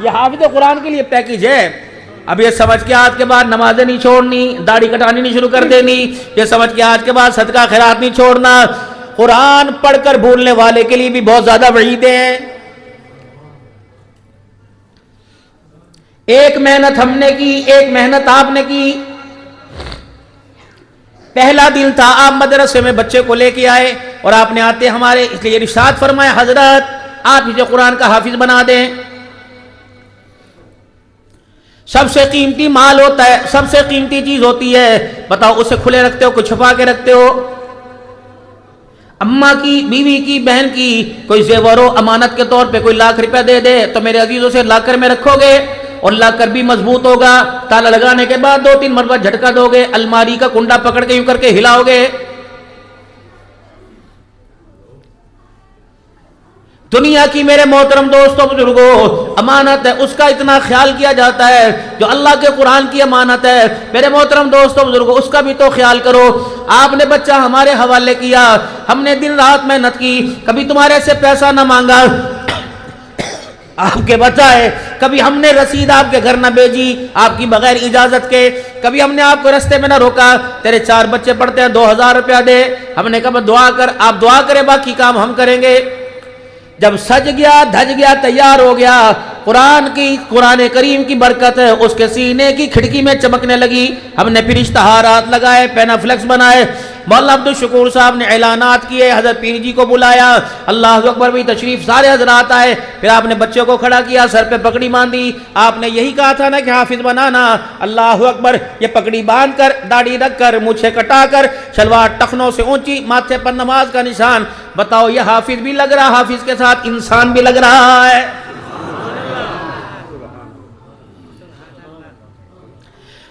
یہ حافظ قرآن کے لیے پیکیج ہے۔ اب یہ سمجھ کے آج کے بعد نمازیں نہیں چھوڑنی، داڑھی کٹانی نہیں شروع کر دینی، یہ سمجھ کے آج کے بعد صدقہ خیرات نہیں چھوڑنا۔ قرآن پڑھ کر بھولنے والے کے لیے بھی بہت زیادہ وعیدیں ہیں۔ ایک محنت ہم نے کی، ایک محنت آپ نے کی۔ پہلا دن تھا، آپ مدرسے میں بچے کو لے کے آئے اور آپ نے آتے ہمارے اس لیے ارشاد فرمایا حضرت آپ اسے قرآن کا حافظ بنا دیں۔ سب سے قیمتی مال ہوتا ہے، سب سے قیمتی چیز ہوتی ہے، بتاؤ اسے کھلے رکھتے ہو کہ چھپا کے رکھتے ہو؟ اماں کی، بیوی کی، بہن کی کوئی زیور و امانت کے طور پہ کوئی لاکھ روپے دے دے تو میرے عزیزوں سے لاکر میں رکھو گے، اور لاکر بھی مضبوط ہوگا، تالا لگانے کے بعد 2-3 مرتبہ جھٹکا دو گے، الماری کا کنڈا پکڑ کے یوں کر کے ہلاؤ گے۔ دنیا کی میرے محترم دوستوں بزرگوں امانت ہے، اس کا اتنا خیال کیا جاتا ہے جو اللہ کے قرآن کی امانت ہے۔ میرے محترم دوستوں بزرگوں اس کا بھی تو خیال کرو۔ آپ نے بچہ ہمارے حوالے کیا، ہم نے دن رات محنت کی، کبھی تمہارے سے پیسہ نہ مانگا، آپ کے بچہ ہے، کبھی ہم نے رسید آپ کے گھر نہ بھیجی آپ کی بغیر اجازت کے، کبھی ہم نے آپ کو رستے میں نہ روکا، تیرے 4 بچے پڑھتے ہیں 2000 روپیہ دے، ہم نے کہا دعا کر، آپ دعا کریں باقی کام ہم کریں گے۔ جب سج گیا، دھج گیا، تیار ہو گیا، قرآن کریم کی برکت ہے اس کے سینے کی کھڑکی میں چمکنے لگی، ہم نے پھر اشتہارات لگائے، پینا فلیکس بنائے، مولانا عبدالشکور صاحب نے اعلانات کیے، حضرت پیر جی کو بلایا، اللہ اکبر بھی تشریف سارے حضرات آئے، پھر آپ نے بچوں کو کھڑا کیا، سر پہ پگڑی باندھی، آپ نے یہی کہا تھا نا کہ حافظ بنانا، اللہ اکبر، یہ پگڑی باندھ کر، داڑھی رکھ کر، مونچھیں کٹا کر، شلوار ٹخنوں سے اونچی، ماتھے پر نماز کا نشان، بتاؤ یہ حافظ بھی لگ رہا، حافظ کے ساتھ انسان بھی لگ رہا ہے۔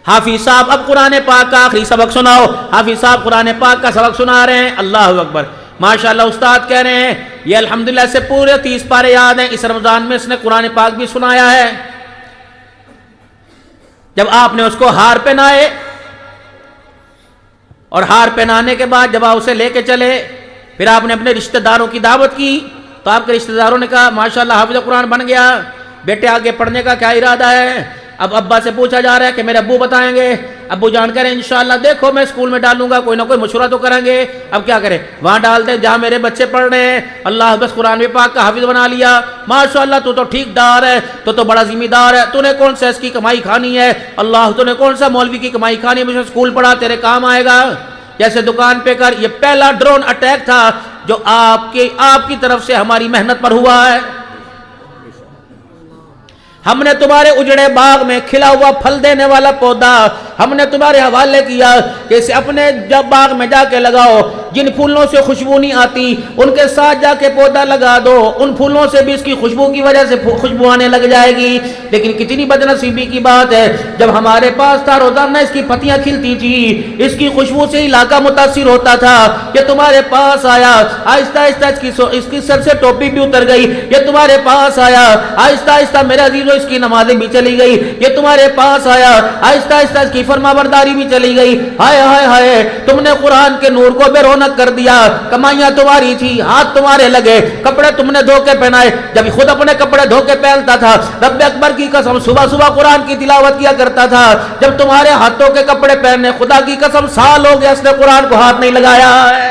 حافظ صاحب اب قرآن پاک کا آخری سبق سناؤ، حافظ صاحب قرآن پاک کا سبق سنا رہے ہیں، اللہ اکبر، ماشاءاللہ استاد کہہ رہے ہیں یہ الحمدللہ سے پورے 30 پارے یاد ہیں. اس رمضان میں اس نے قرآن پاک بھی سنایا ہے. جب آپ نے اس کو ہار پہنائے اور ہار پہنانے کے بعد جب آپ اسے لے کے چلے, پھر آپ نے اپنے رشتہ داروں کی دعوت کی, تو آپ کے رشتہ داروں نے کہا ماشاءاللہ حافظ قرآن بن گیا, بیٹے آگے پڑھنے کا کیا ارادہ ہے؟ اب ابا سے پوچھا جا رہا ہے کہ میرے ابو بتائیں گے. ابو جان کہہ رہے ہیں انشاءاللہ دیکھو میں اسکول میں ڈالوں گا, کوئی نہ کوئی مشورہ تو کریں گے. اب کیا کریں, وہاں ڈال دیں جہاں میرے بچے پڑھ رہے ہیں. اللہ بس قرآن پاک کا حافظ بنا لیا, ماشاءاللہ تو ٹھیک دار ہے, تو بڑا ذمہ دار ہے, تو نے کون سا اس کی کمائی کھانی ہے؟ اللہ تو نے کون سا مولوی کی کمائی کھانی ہے؟ مجھے اسکول پڑھا, تیرے کام آئے گا. جیسے دکان پہ کر. یہ پہلا ڈرون اٹیک تھا جو آپ کی طرف سے ہماری محنت پر ہوا ہے. ہم نے تمہارے اجڑے باغ میں کھلا ہوا پھل دینے والا پودا ہم نے تمہارے حوالے کیا کہ اسے اپنے جب باغ میں جا کے لگاؤ. جن پھولوں سے خوشبو نہیں آتی ان کے ساتھ جا کے پودا لگا دو, ان پھولوں سے بھی اس کی خوشبو کی وجہ سے خوشبو آنے لگ جائے گی. لیکن کتنی بدنصیبی کی بات ہے, جب ہمارے پاس تھا روزانہ اس کی پتیاں کھلتی تھی, اس کی خوشبو سے علاقہ متاثر ہوتا تھا. یہ تمہارے پاس آیا, آہستہ آہستہ اس کی سر سے ٹوپی بھی اتر گئی. یہ تمہارے پاس آیا, آہستہ آہستہ میرے عزیزو اس کی نمازیں بھی چلی گئی. یہ تمہارے پاس آیا, آہستہ آہستہ اس کی فرما برداری بھی چلی گئی. ہائے ہائے ہائے, تم نے قرآن کے نور کو بے رونق کر دیا. کمائیاں تمہاری تھی, ہاتھ تمہارے لگے, کپڑے تم نے دھو کے پہنائے. جب خود اپنے کپڑے دھو کے پہنتا تھا, رب اکبر کی قسم صبح صبح قرآن کی تلاوت کیا کرتا تھا. جب تمہارے ہاتھوں کے کپڑے پہننے, خدا کی قسم سال ہو گیا اس نے قرآن کو ہاتھ نہیں لگایا ہے.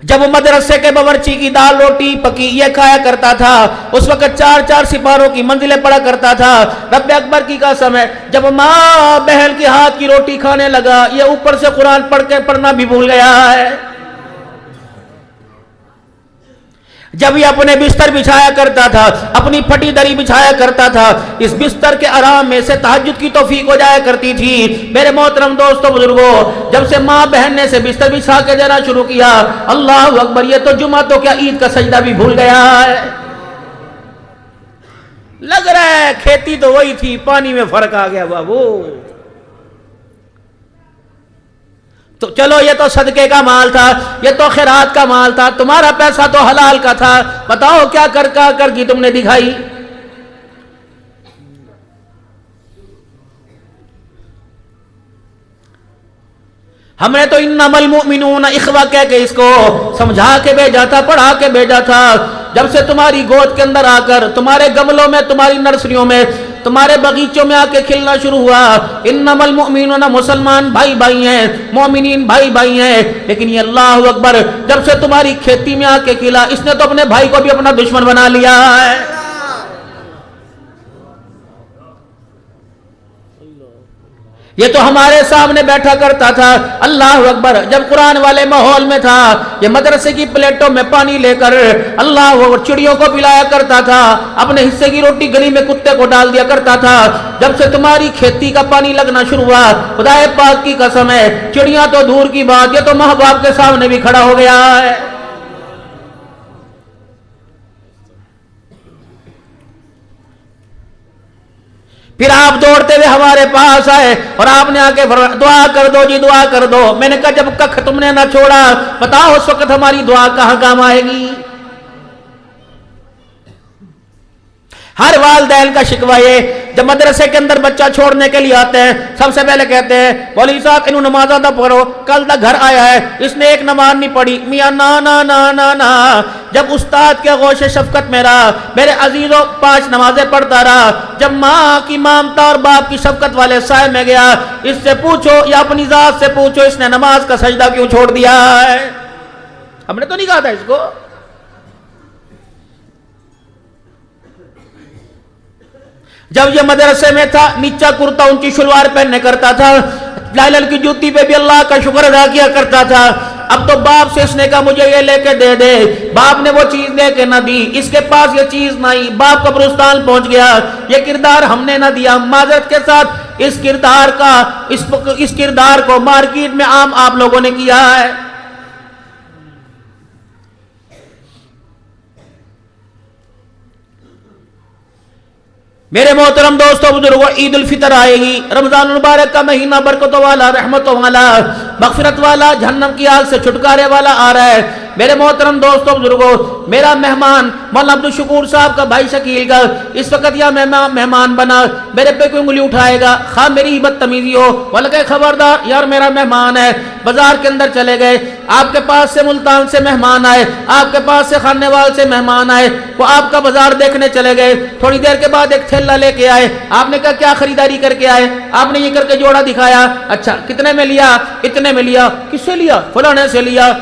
جب مدرسے کے باورچی کی دال روٹی پکی یہ کھایا کرتا تھا, اس وقت 4 سپاروں کی منزلیں پڑا کرتا تھا. رب اکبر کی قسم ہے, جب ماں بہن کے ہاتھ کی روٹی کھانے لگا, یہ اوپر سے قرآن پڑھنا بھی بھول گیا ہے. جب یہ اپنے بستر بچھایا کرتا تھا, اپنی پھٹی دری بچھایا کرتا تھا, اس بستر کے آرام میں سے تہجد کی توفیق ہو جایا کرتی تھی. میرے محترم دوستو بزرگوں, جب سے ماں بہن نے سے بستر بچھا کے دینا شروع کیا, اللہ اکبر, یہ تو جمعہ تو کیا عید کا سجدہ بھی بھول گیا ہے. لگ رہا ہے کھیتی تو وہی تھی, پانی میں فرق آ گیا بابو. تو چلو یہ تو صدقے کا مال تھا, یہ تو خیرات کا مال تھا, تمہارا پیسہ تو حلال کا تھا. بتاؤ کیا کر کی تم نے دکھائی. ہم نے تو انما المؤمنون اخوہ کہہ کے اس کو سمجھا کے بھیجا تھا, پڑھا کے بھیجا تھا. جب سے تمہاری گود کے اندر آ کر, تمہارے گملوں میں, تمہاری نرسریوں میں, تمہارے باغیچوں میں آ کے کھلنا شروع ہوا. انما المؤمنون, مسلمان بھائی بھائی ہیں, مومنین بھائی بھائی ہیں. لیکن یہ اللہ اکبر جب سے تمہاری کھیتی میں آ کے کھلا, اس نے تو اپنے بھائی کو بھی اپنا دشمن بنا لیا ہے. یہ تو ہمارے سامنے بیٹھا کرتا تھا, اللہ اکبر, جب قرآن والے ماحول میں تھا, یہ مدرسے کی پلیٹوں میں پانی لے کر اللہ اکبر چڑیوں کو پلایا کرتا تھا, اپنے حصے کی روٹی گلی میں کتے کو ڈال دیا کرتا تھا. جب سے تمہاری کھیتی کا پانی لگنا شروع ہوا, خدا پاک کی قسم ہے, چڑیاں تو دور کی بات, یہ تو ماں باپ کے سامنے بھی کھڑا ہو گیا ہے. پھر آپ دوڑتے ہوئے ہمارے پاس آئے اور آپ نے آ کے دعا کر دو جی, دعا کر دو. میں نے کہا جب ککھ تم نے نہ چھوڑا, بتاؤ اس وقت ہماری دعا کہاں کام آئے گی. ہر والدین کا شکوہ یہ, جب مدرسے کے اندر بچہ چھوڑنے کے لیے آتے ہیں, سب سے پہلے کہتے ہیں مولوی صاحب انہوں نماز ادا پڑھو, کل تک گھر آیا ہے اس نے ایک نماز نہیں پڑھی. میاں نا نا نا نا نا, جب استاد کے غوش شفقت میں رہا, میرے عزیزوں 5 نمازیں پڑھتا رہا. جب ماں کی مامتا اور باپ کی شفقت والے سائے میں گیا, اس سے پوچھو یا اپنی ذات سے پوچھو اس نے نماز کا سجدہ کیوں چھوڑ دیا ہے. ہم نے تو نہیں کہا تھا اس کو. جب یہ مدرسے میں تھا, نیچا کرتا اونچی شلوار پہننے کرتا تھا, لائلن کی جوتی پہ بھی اللہ کا شکر ادا کیا کرتا تھا. اب تو باپ سے اس نے کہا مجھے یہ لے کے دے دے, باپ نے وہ چیز لے کے نہ دی, اس کے پاس یہ چیز نہیں, باپ قبرستان پہنچ گیا. یہ کردار ہم نے نہ دیا, معذرت کے ساتھ اس کردار کو مارکیٹ میں عام آپ لوگوں نے کیا ہے. میرے محترم دوستو بزرگوں, عید الفطر آئے گی, رمضان المبارک کا مہینہ برکتوں والا, رحمتوں والا. مغفرت والا، جہنم کی آگ سے چھٹکارے والا آ رہا ہے۔ میرے محترم دوستوں بزرگوں، میرا مہمان مولانا عبدالشکور صاحب کا بھائی شکیل کا اس وقت یہ مہمان بنا، میرے پہ کوئی انگلی اٹھائے گا، خواہ میری بدتمیزی ہو، بلکہ خبردار یار میرا مہمان ہے۔ بازار کے اندر چلے گئے، آپ کے پاس سے ملتان سے مہمان آئے، آپ کے پاس سے خانیوال سے مہمان آئے، وہ آپ کا بازار دیکھنے چلے گئے، تھوڑی دیر کے بعد ایک تھیلا لے کے آئے، آپ نے کہا کیا خریداری کر کے آئے؟ آپ نے یہ کر کے جوڑا دکھایا، اچھا کتنے میں لیا؟ اتنے میں لیا۔ کس سے لیا؟ فلانے سے لیا۔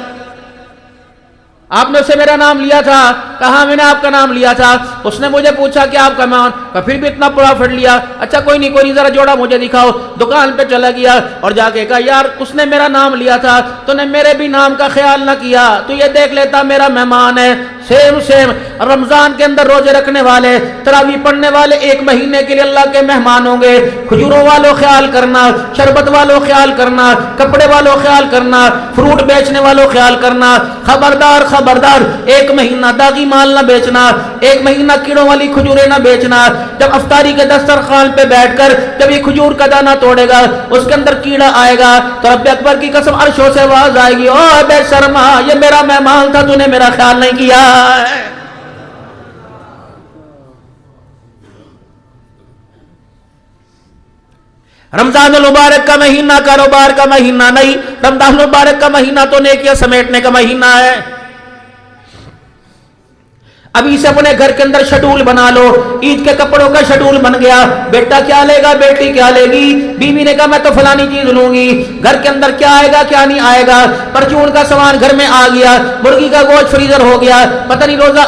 آپ نے اسے میرا نام لیا تھا؟ کہا میں نے آپ کا نام لیا تھا۔ اس نے مجھے پوچھا کہ آپ کا نام، پھر بھی اتنا پروفٹ لیا؟ اچھا کوئی نہیں ذرا جوڑا مجھے دکھاؤ۔ دکان پہ چلا گیا اور جا کے کہا یار اس نے میرا نام لیا تھا، تو نے میرے بھی نام کا خیال نہ کیا، تو یہ دیکھ لیتا میرا مہمان ہے۔ سیم رمضان کے اندر روزے رکھنے والے، تراویح پڑھنے والے 1 مہینے کے لیے اللہ کے مہمان ہوں گے۔ کھجوروں والوں خیال کرنا، شربت والوں خیال کرنا، کپڑے والوں خیال کرنا، فروٹ بیچنے والوں خیال کرنا، خبردار خبردار 1 مہینہ داغی مال نہ بیچنا، 1 مہینہ کیڑوں والی کھجوریں نہ بیچنا۔ جب افطاری کے دسترخوان پہ بیٹھ کر جب یہ کھجور کا دانہ توڑے گا اس کے اندر کیڑا آئے گا تو رب اکبر کی قسم عرشوں سے آواز آئے گی، او بے شرما یہ میرا مہمان تھا، تو نے میرا خیال نہیں کیا۔ رمضان المبارک کا مہینہ کاروبار کا مہینہ نہیں، رمضان المبارک کا مہینہ تو نیکیاں سمیٹنے کا مہینہ ہے۔ ابھی سے اپنے گھر کے اندر شیڈول بنا لو، عید کے کپڑوں کا شیڈول بن گیا، بیٹا کیا لے گا، بیٹی کیا لے گی، بیوی نے کہا میں تو فلانی چیز لوں گی، گھر کے اندر کیا آئے گا کیا نہیں آئے گا، پرچون کا سامان گھر میں آ گیا، مرغی کا گوشت فریزر ہو گیا، پتہ نہیں روزہ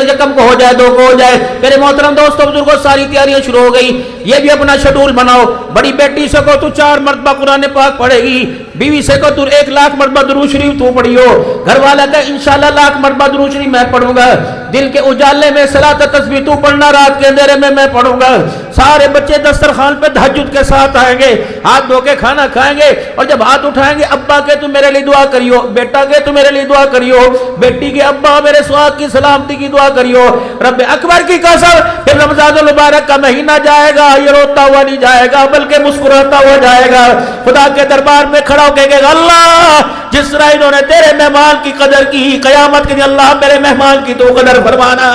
یکم کو ہو جائے 2 کو ہو جائے۔ میرے محترم دوستوں بزرگوں ساری تیاریاں شروع ہو گئی، یہ بھی اپنا شیڈول بناؤ۔ بڑی بیٹی سے کو تو 4 مرتبہ قرآن پاک پڑھے گی، بیوی سے کو تو 1 لاکھ مرتبہ درود شریف تو پڑھی ہو، گھر والا کہ انشاءاللہ 1 لاکھ مرتبہ درود شریف میں پڑھوں گا، دل کے اجالے میں صلاۃ تسبیح تو پڑھنا، رات کے اندھیرے میں پڑھوں گا۔ سارے بچے دسترخوان پہ تہجد کے ساتھ آئیں گے، ہاتھ دھو کے کھانا کھائیں گے، اور جب ہاتھ اٹھائیں گے ابا کے تو میرے لیے دعا کریو، بیٹا کے تو میرے لیے دعا کریو، بیٹی کے ابا میرے سواگ کی سلامتی کی دعا کریو۔ رب اکبر کی قسم پھر رمضان المبارک کا مہینہ جائے گا، یہ روتا ہوا نہیں جائے گا بلکہ مسکراتا ہوا جائے گا، خدا کے دربار میں کھڑا ہو کے کہے گا اللہ جس طرح انہوں نے تیرے مہمان کی قدر کی، قیامت کے دن اللہ میرے مہمان کی تو قدر فرمانا۔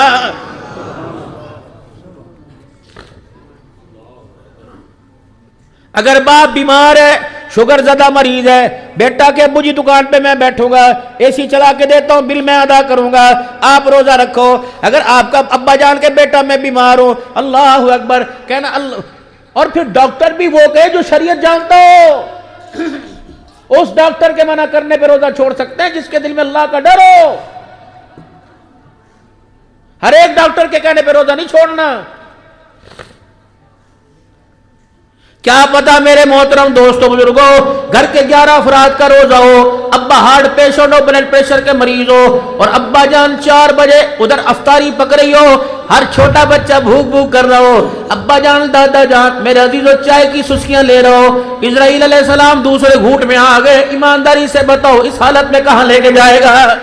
اگر باپ بیمار ہے، شوگر زدہ مریض ہے، بیٹا کہ ابو جی دکان پہ میں بیٹھوں گا، اے سی چلا کے دیتا ہوں، بل میں ادا کروں گا، آپ روزہ رکھو۔ اگر آپ کا ابا جان کے بیٹا میں بیمار ہوں، اللہ اکبر کہنا اللہ۔ اور پھر ڈاکٹر بھی وہ کہے جو شریعت جانتا ہو، اس ڈاکٹر کے منع کرنے پہ روزہ چھوڑ سکتے ہیں جس کے دل میں اللہ کا ڈر ہو۔ ہر ایک ڈاکٹر کے کہنے پہ روزہ نہیں چھوڑنا۔ کیا پتا میرے محترم دوستوں بزرگوں، گھر کے 11 افراد کا روزہ ہو، ابا ہارٹ پیشنٹ ہو، بلڈ پریشر کے مریض ہو، اور ابا جان 4 بجے ادھر افطاری پکڑی ہو، ہر چھوٹا بچہ بھوک کر رہا ہو، ابا جان دادا جان میرے عزیزو چائے کی سسکیاں لے رہا ہو، اسرائیل علیہ السلام دوسرے گھوٹ میں آ گئے، ایمانداری سے بتاؤ اس حالت میں کہاں لے کے جائے گا؟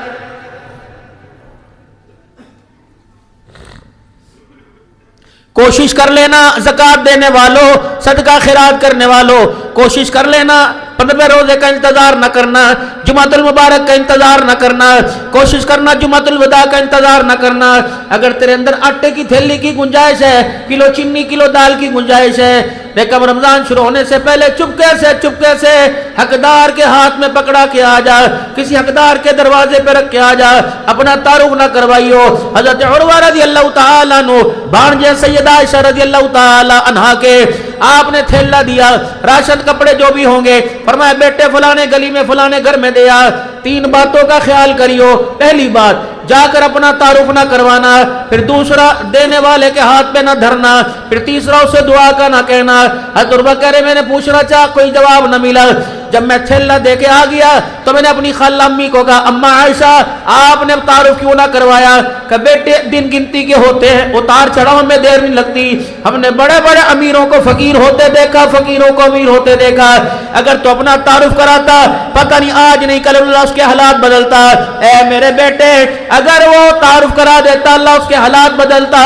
کوشش کر لینا زکوٰۃ دینے والوں، صدقہ خیرات کرنے والوں، کوشش کر لینا 15 روزے کا انتظار نہ کرنا، جمعۃ المبارک کا انتظار نہ کرنا، کوشش کرنا جمعۃ الوداع کا انتظار نہ کرنا۔ اگر تیرے اندر آٹے کی تھیلی کی گنجائش ہے، کلو چینی کلو دال کی گنجائش ہے، لیکن رمضان شروع ہونے سے پہلے چپکے سے حقدار کے ہاتھ میں پکڑا کے آ جا، کسی حقدار کے دروازے پہ رکھ کے آ جا، اپنا تعارف نہ کروائیو۔ حضرت عروہ رضی اللہ تعالیٰ عنہ بھانجے سیدہ عائشہ رضی اللہ تعالیٰ عنہا کے آپ نے تھیلا دیا، راشن کپڑے جو بھی ہوں گے، فرمایا بیٹے فلانے گلی میں فلانے گھر میں دیا۔ 3 باتوں کا خیال کریو، پہلی بات جا کر اپنا تعارف نہ کروانا، پھر دوسرا دینے والے کے ہاتھ پہ نہ دھرنا، پھر تیسرا اسے دعا کا نہ کہنا۔ حضرت عروہ کہہ رہے میں نے پوچھنا چاہا کوئی جواب نہ ملا، جب میں تھیلا دے کے آ گیا تو میں نے اپنی خالہ امی کو کہا اماں عائشہ آپ نے تعارف کیوں نہ کروایا؟ کہ بیٹے دن گنتی کے ہوتے ہیں، اتار چڑھاؤ میں دیر نہیں لگتی، ہم نے بڑے بڑے امیروں کو فقیر ہوتے دیکھا، فقیروں کو امیر ہوتے دیکھا، اگر تو اپنا تعارف کراتا پتہ نہیں آج نہیں کل اللہ اس کے حالات بدلتا۔ اے میرے بیٹے اگر وہ تعارف کرا دیتا اللہ اس کے حالات بدلتا،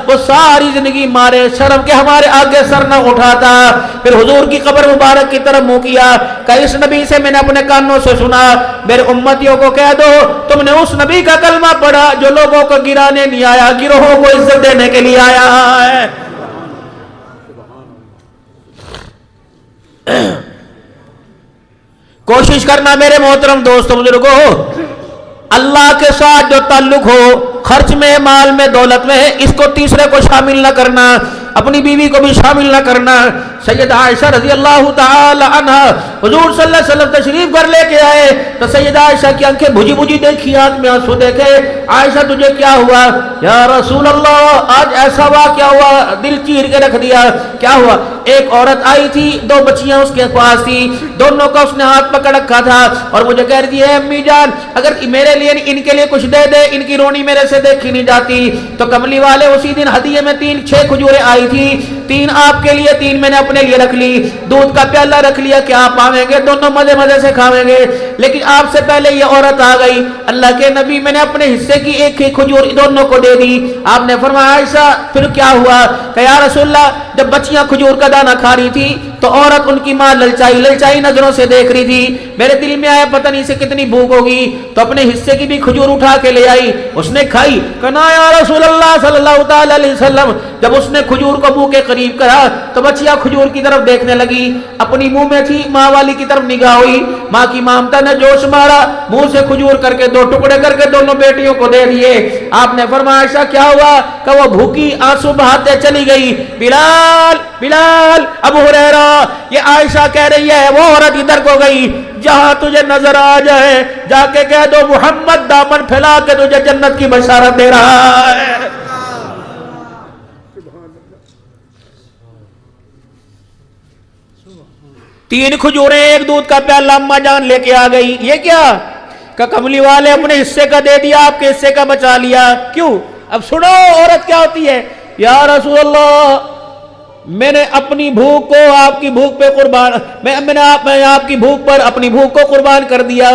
وہ ساری زندگی مارے شرم کے ہمارے آگے سر نہ اٹھاتا۔ پھر حضور کی قبر مبارک کی طرف منہ کیا کہ اس نبی سے میں نے اپنے کانوں سے سنا، میرے امتیوں کو کہہ دو تم نے اس نبی کا کلمہ پڑھا جو لوگوں کو گرانے نہیں آیا، گروہوں کو عزت دینے کے لیے آیا ہے۔ کوشش کرنا میرے محترم دوستوں بزرگوں، اللہ کے ساتھ جو تعلق ہو، خرچ میں، مال میں، دولت میں، اس کو تیسرے کو شامل نہ کرنا، اپنی بیوی کو بھی شامل نہ کرنا۔ سیدہ عائشہ رضی اللہ تعالی عنہ حضور صلی اللہ علیہ وسلم تشریف گھر لے کے آئے تو سیدہ عائشہ کی آنکھیں بھجی بھجی دیکھی، آنکھ میں آنسو دیکھے۔ عائشہ تجھے کیا ہوا؟ یا رسول اللہ آج ایسا واقعہ ہوا، دل چیر کے رکھ دیا۔ کیا ہوا؟ ایک عورت آئی تھی، 2 بچیاں اس کے پاس تھی، دونوں کا اس نے ہاتھ پکڑ رکھا تھا اور مجھے کہہ رہی ہے امی جان اگر میرے لیے ان کے لیے کچھ دے دے، ان کی رونی میرے سے دیکھی نہیں جاتی۔ تو کملی والے اسی دن ہدیے میں 6 کھجوریں آئی تھی، 3 آپ کے لیے، 3 میں نے اپنے لیے رکھ لی، دودھ کا پیالہ رکھ لیا کہ آپ آویں گے، دونوں مزے مزے سے کھاویں گے۔ لیکن آپ سے پہلے یہ عورت آ گئی، اللہ کے نبی میں نے اپنے حصے کی 1 کھجور دونوں کو دے دی۔ آپ نے فرمایا عائشہ پھر کیا ہوا؟ کہ یا رسول اللہ جب بچیاں کھجور کا دانہ کھا رہی تھی تو عورت ان کی ماں للچائی نظروں سے دیکھ رہی تھی، میرے دل میں آیا پتہ نہیں اسے کتنی بھوک ہوگی، تو اپنے حصے کی بھی کھجور اٹھا کے لے آئی، اس نے کھائی۔ کہا یا رسول اللہ صلی اللہ تعالی علیہ وسلم جب اس نے کھجور کو منہ کے قریب کرا تو بچیاں کھجور کی طرف دیکھنے لگی، اپنی منہ میں تھی، ماں والی کی طرف نگاہ ہوئی، ماں کی ممتا نے جوش مارا، منہ سے کھجور کر کے 2 ٹکڑے کر کے دونوں بیٹیوں کو دے دیے۔ آپ نے فرمایا عائشہ کیا ہوا؟ کہ وہ بھوکی آنسو بہاتے چلی گئی۔ بلال بلال ابو ہریرہ، یہ عائشہ کہہ رہی ہے وہ عورت ادھر کو گئی، جہاں تجھے نظر آ جائے جا کے کہہ دو محمد دامن پھیلا کے تجھے جنت کی بشارت دے رہا ہے۔ 3 کھجوریں 1 دودھ کا پیالہ اماں جان لے کے آ گئی۔ یہ کیا؟ کہ کملی والے اپنے حصے کا دے دیا، آپ کے حصے کا بچا لیا۔ کیوں؟ اب سنو عورت کیا ہوتی ہے۔ یا رسول اللہ میں نے اپنی بھوک کو آپ کی بھوک پہ قربان، میں نے آپ کی بھوک پر اپنی بھوک کو قربان کر دیا،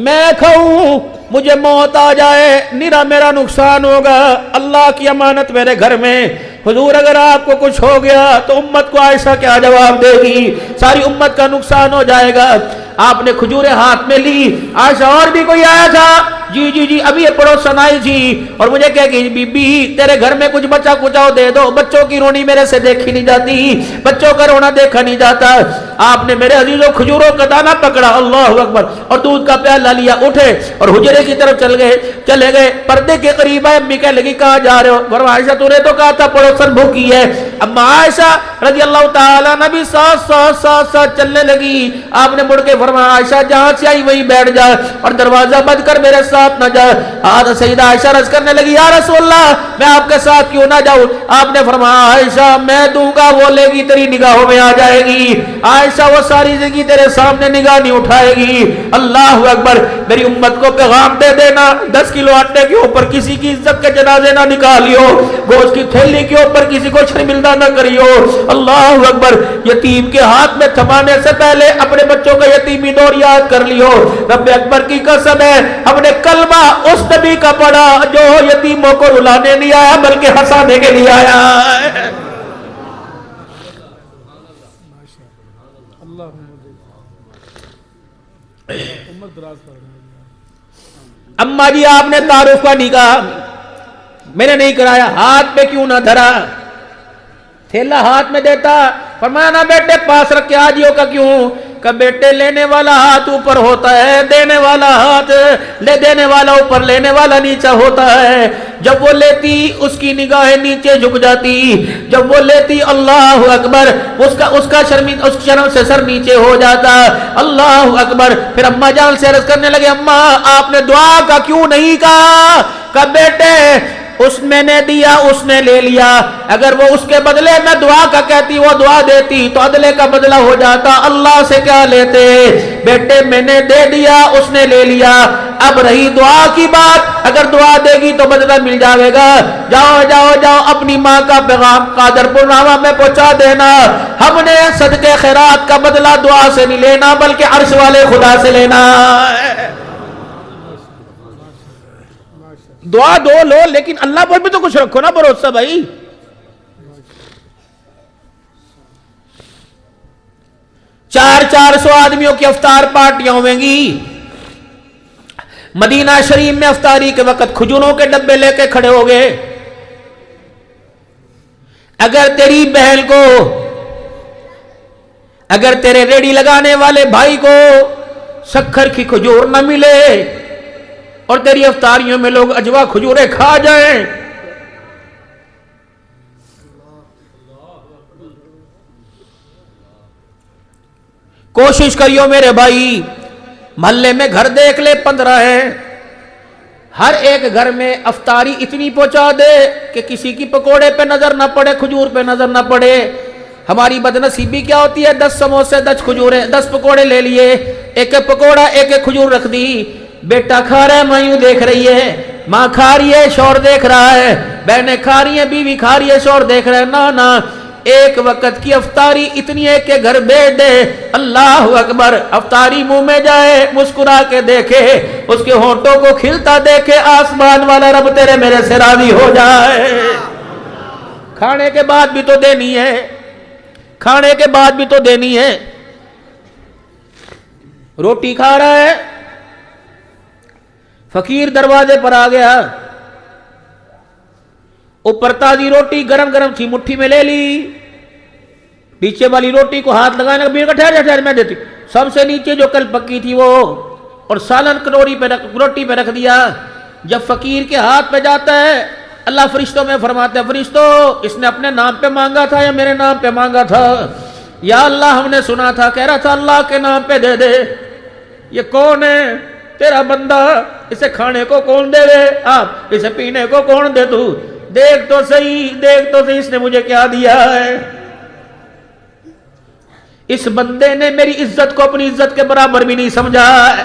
میں کھاؤں مجھے موت آ جائے نرا میرا نقصان ہوگا، اللہ کی امانت میرے گھر میں، حضور اگر آپ کو کچھ ہو گیا تو امت کو عائشہ کیا جواب دے گی، ساری امت کا نقصان ہو جائے گا۔ آپ نے کھجوریں ہاتھ میں لی، عائشہ اور بھی کوئی آیا تھا؟ جی ابھی یہ پڑوسن آئی تھی اور مجھے کہہ گئی بی بی تیرے گھر میں کچھ بچا کچاؤ دے دو، بچوں کی رونی میرے سے دیکھی نہیں جاتی، بچوں کا رونا دیکھا نہیں جاتا۔ آپ نے میرے عزیزوں کھجوروں کا دانہ پکڑا، اللہ اکبر، اور دودھ کا پیالہ لیا، اٹھے اور حجرے کی طرف چلے گئے، پردے کے قریب آئے، امی کہنے لگی کہاں جا رہے ہو؟ فرمایا عائشہ تو نے تو کہا تھا پڑوسن بھوکی ہے۔ اما عائشہ رضی اللہ تعالیٰ نبی ساتھ چلنے لگی، آپ نے مڑ کے فرمایا عائشہ جہاں سے آئی وہیں بیٹھ جا اور دروازہ بند کر میرے ساتھ نہ جا۔ سیدہ عائشہ رض کرنے لگی یا رسول اللہ میں آپ کے ساتھ کیوں نہ جاؤں؟ آپ نے فرمایا عائشہ میں دوں گا وہ لے گی تیری نگاہوں میں آ جائے گی، عائشہ وہ ساری زندگی تیرے سامنے نگاہ نہیں اٹھائے گی۔ اللہ اکبر، میری امت کو پیغام دے دینا 10 کلو آٹے کے اوپر کسی کی عزت کے جنازے نہ نکالیو، گوشت کی تھیلی کے اوپر کسی کو شرمندہ نہ کریو۔ اللہ اکبر، یتیم کے ہاتھ میں تھمانے سے پہلے اپنے بچوں کا یتیمی دور یاد کر لیو۔ رب اکبر کی قسم ہے ہم نے کلمہ اس نبی کا پڑھا جو یتیموں کو رلانے نہیں آیا بلکہ ہنسانے کے لیے آیا ہے۔ اما جی آپ نے تعارف کا نہیں کہا، میں نے نہیں کرایا، ہاتھ پہ کیوں نہ دھرا؟ تھیلا ہاتھ میں دیتا، فرمایا نہ بیٹے پاس رکھ کے آجیوں کا کیوں؟ کہ بیٹے لینے والا ہاتھ اوپر ہوتا ہے، دینے والا ہاتھ دینے والا اوپر، لینے والا نیچے ہوتا ہے۔ جب وہ لیتی اس کی نگاہیں نیچے جھک جاتی، جب وہ لیتی اللہ اکبر اس کا شرم سے سر نیچے ہو جاتا۔ اللہ اکبر، پھر اماں جان سے عرض کرنے لگے اماں آپ نے دعا کا کیوں نہیں کہا؟ کہ بیٹے اس میں نے دیا اس نے لے لیا، اگر وہ اس کے بدلے میں دعا کا کہتی وہ دعا دیتی تو عدلے کا بدلہ ہو جاتا، اللہ سے کیا لیتے؟ بیٹے میں نے دے دیا اس نے لے لیا، اب رہی دعا کی بات، اگر دعا دے گی تو بدلہ مل جائے گا۔ جاؤ جاؤ جاؤ اپنی ماں کا پیغام قادر پورنامہ میں پہنچا دینا، ہم نے صدقے خیرات کا بدلہ دعا سے نہیں لینا بلکہ عرش والے خدا سے لینا ہے۔ دعا دو لو لیکن اللہ پر بھی تو کچھ رکھو نا بھروسہ بھائی۔ 400 آدمیوں کی افطار پارٹیاں ہویں گی. مدینہ شریف میں افطاری کے وقت کھجوروں کے ڈبے لے کے کھڑے ہو گئے. اگر تیری بہن کو، اگر تیرے ریڑی لگانے والے بھائی کو سکھر کی کھجور نہ ملے اور تیری افطاریوں میں لوگ اجوا کھجوریں کھا جائیں، کوشش کریو میرے بھائی، محلے میں گھر دیکھ لے 15 ہیں، ہر ایک گھر میں افطاری اتنی پہنچا دے کہ کسی کی پکوڑے پہ نظر نہ پڑے، کھجور پہ نظر نہ پڑے. ہماری بدنصیبی کیا ہوتی ہے؟ 10 سموسے 10 کھجوریں 10 پکوڑے لے لیے، ایک ایک پکوڑا ایک ایک کھجور رکھ دی. بیٹا کھا رہا ہے، ماں یوں دیکھ رہی ہے، ماں کھا رہی ہے، شوہر دیکھ رہا ہے، بہنیں کھا رہی ہیں، بیوی کھا رہی ہے، شوہر دیکھ رہا ہے. نہ ایک وقت کی افطاری اتنی ہے کہ گھر بیٹھ دے، اللہ اکبر، افطاری منہ میں جائے، مسکرا کے دیکھے، اس کے ہونٹوں کو کھلتا دیکھے، آسمان والا رب تیرے میرے سے راضی ہو جائے. کھانے کے بعد بھی تو دینی ہے، کھانے کے بعد بھی تو دینی ہے. روٹی کھا رہا ہے، فقیر دروازے پر آ گیا، اوپر تازی روٹی گرم گرم تھی، مٹھی میں لے لی، نیچے والی روٹی کو ہاتھ لگانے کا ٹھہر میں دیتی، سب سے نیچے جو کل پکی تھی وہ، اور سالن روٹی پہ رکھ دیا. جب فقیر کے ہاتھ پہ جاتا ہے، اللہ فرشتوں میں فرماتے ہیں، فرشتوں اس نے اپنے نام پہ مانگا تھا یا میرے نام پہ مانگا تھا؟ یا اللہ ہم نے سنا تھا کہہ رہا تھا اللہ کے نام پہ دے دے. یہ کون ہے؟ تیرا بندہ. اسے کھانے کو کون دے دے؟ آپ. اسے پینے کو کون دے؟ تو دیکھ تو صحیح، دیکھ تو صحیح اس نے مجھے کیا دیا ہے. اس بندے نے میری عزت کو اپنی عزت کے برابر بھی نہیں سمجھا ہے.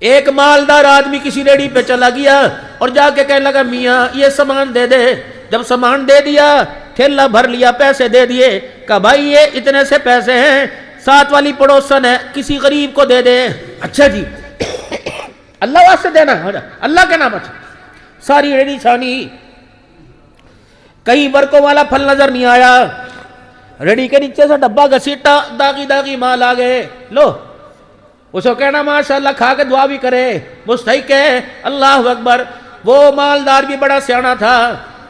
ایک مالدار آدمی کسی ریڑی پہ چلا گیا اور جا کے کہنے لگا میاں یہ سامان دے دے. جب سامان دے دیا، تھیلا بھر لیا، پیسے دے دیے، کہا بھائی یہ اتنے سے پیسے ہیں، ساتھ والی پڑوسن ہے، کسی غریب کو دے دے. اچھا جی، اللہ واسطے دینا، اللہ کے نام. اچھا، ساری ریڑی چھانی، کہیں ورکوں والا پھل نظر نہیں آیا. ریڑی کے نیچے سے ڈبہ گھسیٹا، داغی داغی مال آ گئے. لو، اس کو کہنا ماشاءاللہ، کھا کے دعا بھی کرے، مستحق ہے. اللہ اکبر. وہ مالدار بھی بڑا سیانا تھا،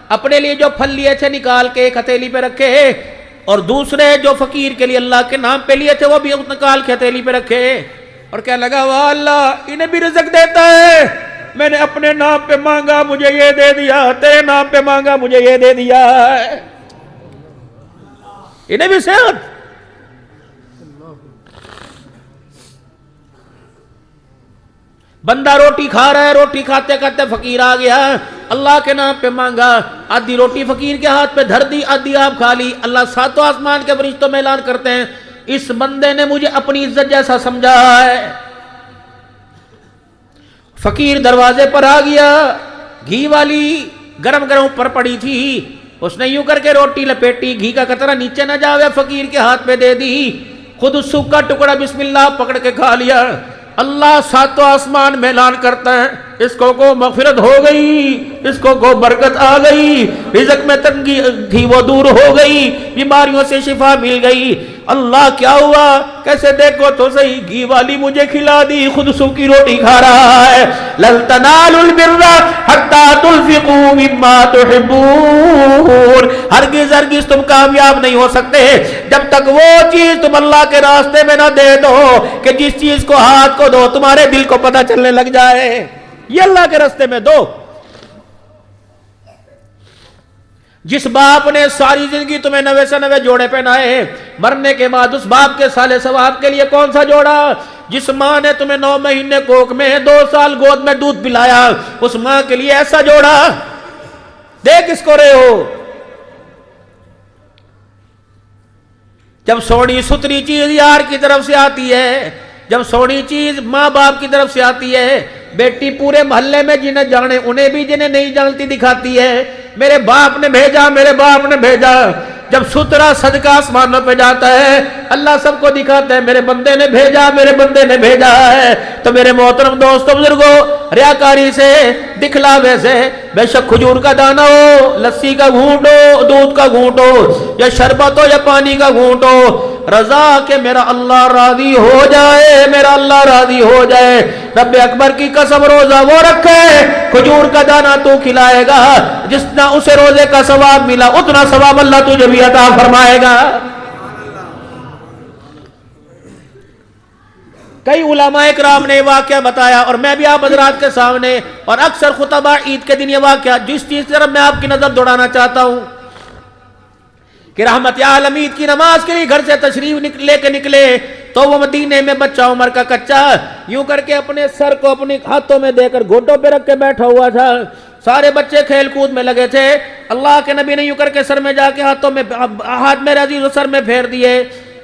اپنے لیے جو پھل لیے تھے نکال کے ایک ہتھیلی پہ رکھے، اور دوسرے جو فقیر کے لیے اللہ کے نام پہ لیے تھے وہ بھی نکال کے ہتھیلی پہ رکھے، اور کہنے لگا واہ اللہ انہیں بھی رزق دیتا ہے. میں نے اپنے نام پہ مانگا مجھے یہ دے دیا، تیرے نام پہ مانگا مجھے یہ دے دیا. انہیں بھی صحت. بندہ روٹی کھا رہا ہے، روٹی کھاتے کھاتے فقیر آ گیا، اللہ کے نام پہ مانگا، آدھی روٹی فقیر کے ہاتھ پہ دھر دی، آدھی آپ کھا لی. اللہ ساتوں آسمان کے فرشتوں میں اعلان کرتے ہیں اس بندے نے مجھے اپنی عزت جیسا سمجھا ہے. فقیر دروازے پر آ گیا، گھی والی گرم گرم اوپر پڑی تھی، اس نے یوں کر کے روٹی لپیٹی، گھی کا قطرہ نیچے نہ جاوے، فقیر کے ہاتھ پہ دے دی، خود اس سوکھا ٹکڑا بسم اللہ پکڑ کے کھا لیا. اللہ ساتوں آسمان میں اعلان کرتا ہے اس کو مغفرت ہو گئی، اس کو برکت آ گئی، رزق میں تنگی تھی وہ دور ہو گئی، بیماریوں سے شفا مل گئی. اللہ کیا ہوا؟ کیسے دیکھو تو صحیح، گھی والی مجھے کھلا دی، خود سوکھی روٹی کھا رہا ہے. لن تنالوا البر حتى تنفقوا مما تحبون. ہرگز تم کامیاب نہیں ہو سکتے جب تک وہ چیز تم اللہ کے راستے میں نہ دے دو کہ جس چیز کو ہاتھ کو دو تمہارے دل کو پتہ چلنے لگ جائے. یہ اللہ کے راستے میں دو. جس باپ نے ساری زندگی تمہیں 90 سے 90 جوڑے پہنائے، مرنے کے بعد اس باپ کے سالے ثواب کے لیے کون سا جوڑا؟ جس ماں نے تمہیں 9 مہینے کوکھ میں 2 سال گود میں دودھ پلایا، اس ماں کے لیے ایسا جوڑا دے کس کو رہے ہو؟ جب سونی ستری چیز یار کی طرف سے آتی ہے، جب سونی چیز ماں باپ کی طرف سے آتی ہے، بیٹی پورے محلے میں جنہیں جانے انہیں بھی جنہیں نہیں جانتی دکھاتی ہے، میرے باپ نے بھیجا، میرے باپ نے بھیجا. جب سترا صدقہ آسمانوں پہ جاتا ہے اللہ سب کو دکھاتا ہے میرے بندے نے بھیجا، میرے بندے نے بھیجا ہے۔ تو میرے محترم دوستو بزرگو، ریاکاری سے، دکھلاوے سے، بے شک کھجور کا دانہ ہو، لسی کا گھونٹ ہو، دودھ کا گھونٹ ہو، یا شربت ہو یا پانی کا گھونٹ ہو، رضا کہ میرا اللہ راضی ہو جائے، میرا اللہ راضی ہو جائے۔ رب اکبر کی قسم روزہ وہ رکھے، کھجور کا دانہ تو کھلائے گا، جتنا اسے روزے کا ثواب ملا اتنا ثواب اللہ تجھے بھی عطا فرمائے گا۔ کئی علماء اکرام نے واقعہ بتایا، اور میں بھی آپ حضرات کے سامنے، اور اکثر خطبہ عید کے دن یہ واقعہ جس چیز کی طرف میں آپ کی نظر دوڑانا چاہتا ہوں کہ رحمت عالم عید کی نماز کے لیے گھر سے تشریف لے کے نکلے تو وہ مدینے میں بچہ عمر کا کچا یوں کر کے اپنے سر کو اپنے ہاتھوں میں دے کر گھوٹوں پہ رکھ کے بیٹھا ہوا تھا۔ سارے بچے کھیل کود میں لگے تھے، اللہ کے نبی نے یوں کر کے سر میں جا کے ہاتھوں میں ہاتھ میرے عزیز و سر میں پھیر دیے،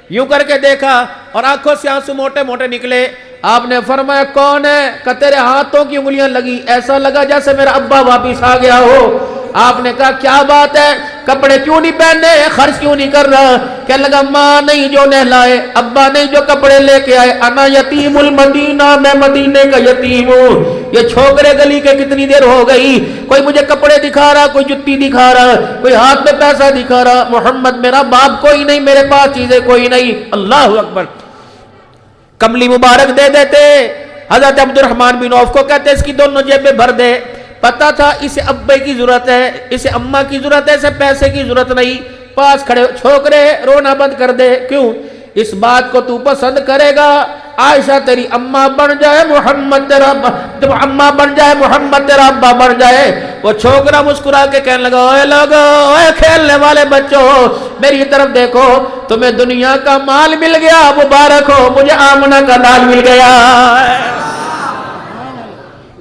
یوں کر کے دیکھا اور آنکھوں سے آنسو موٹے موٹے نکلے۔ آپ نے فرمایا کون ہے؟ کہ تیرے ہاتھوں کی انگلیاں لگی، ایسا لگا جیسے میرا ابا واپس آ گیا ہو۔ آپ نے کہا کیا بات ہے، کپڑے کیوں نہیں پہنے، خرچ کیوں نہیں کر رہا؟ کہنے لگا ماں نہیں جو نہلائے، ابا نہیں جو کپڑے لے کے آئے، انا یتیم المدینہ، میں مدینے کا یتیم ہوں۔ یہ چھوکرے گلی کے کتنی دیر ہو گئی، کوئی مجھے کپڑے دکھا رہا، کوئی جتی دکھا رہا، کوئی ہاتھ میں پیسہ دکھا رہا، محمد میرا باپ کوئی نہیں، میرے پاس چیزیں کوئی نہیں۔ اللہ اکبر۔ کملی مبارک دے دیتے، حضرت عبد الرحمن بن عوف کو کہتے اس کی دونوں جیبیں بھر دے۔ پتا تھا اسے ابے کی ضرورت ہے، اسے اماں کی ضرورت ہے، اسے پیسے کی ضرورت نہیں۔ پاس کھڑے چھوکرے رونا بند کر دے، کیوں؟ اس بات کو تو پسند کرے گا عائشہ تیری اماں بن جائے، محمد تیرا اماں بن جائے، محمد تیرا ابا بن جائے۔ وہ چھوکرا مسکرا کے کہنے لگا اوے لوگو، اوے کھیلنے والے بچوں، میری طرف دیکھو، تمہیں دنیا کا مال مل گیا، مبارک ہو، مجھے آمنہ کا لال مل گیا۔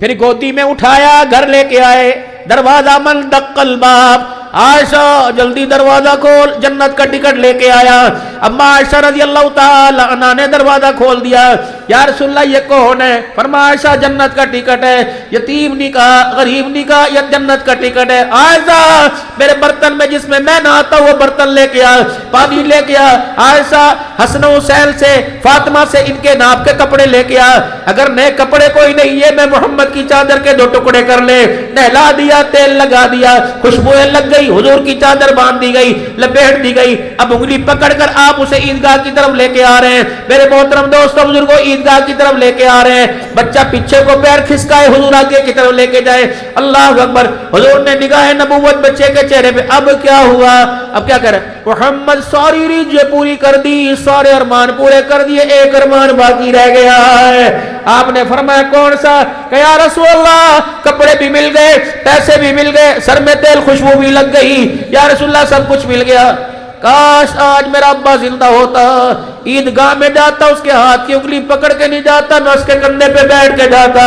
پھر گودی میں اٹھایا، گھر لے کے آئے، دروازہ من دق الباب، عائشہ جلدی دروازہ کھول، جنت کا ٹکٹ لے کے آیا۔ اما عائشہ رضی اللہ تعالی عنہ نے دروازہ کھول دیا۔ یا رسول اللہ یہ کون ہے؟ فرمایا عائشہ جنت کا ٹکٹ ہے، یتیم نکاح، غریب نکاح، یہ جنت کا ٹکٹ ہے۔ عائشہ میرے برتن میں جس میں میں نہاتا ہوں وہ برتن لے کے آ، پانی لے کے آ۔ عائشہ حسن و حسین سے، فاطمہ سے ان کے ناپ کے کپڑے لے کے آ، اگر نئے کپڑے کوئی نہیں یہ میں محمد کی چادر کے 2 ٹکڑے کر لے۔ نہلا دیا، تیل لگا دیا، خوشبوئیں لگ گئی، حضور کی چادر باندھ دی گئی، لپیٹ دی گئی۔ اب انگلی پکڑ کر آپ اسے عیدگاہ کی طرف لے کے آ رہے ہیں۔ میرے محترم دوستوں بزرگوں، عیدگاہ کی طرف لے کے آ رہے ہیں، بچہ پیچھے کو پیر کھسکائے، حضور آگے کی طرف لے کے جائے۔ اللہ اکبر۔ حضور نے نگاہ نبوت بچے کے چہرے پہ، اب کیا ہوا؟ اب کیا کہہ رہے ہیں؟ محمد ساری ریجیں پوری کر دی، سارے ارمان پورے کر دیے، ایک ارمان باقی رہ گیا ہے۔ آپ نے فرمایا کون سا؟ کہ یا رسول اللہ کپڑے بھی مل گئے، پیسے بھی مل گئے، سر میں تیل خوشبو بھی لگ گئی، یا رسول اللہ سب کچھ مل گیا۔ کاش آج میرا ابا زندہ ہوتا، عیدگاہ میں جاتا، اس کے ہاتھ کی انگلی پکڑ کے نہیں جاتا، میں اس کے کندھے پہ بیٹھ کے جاتا۔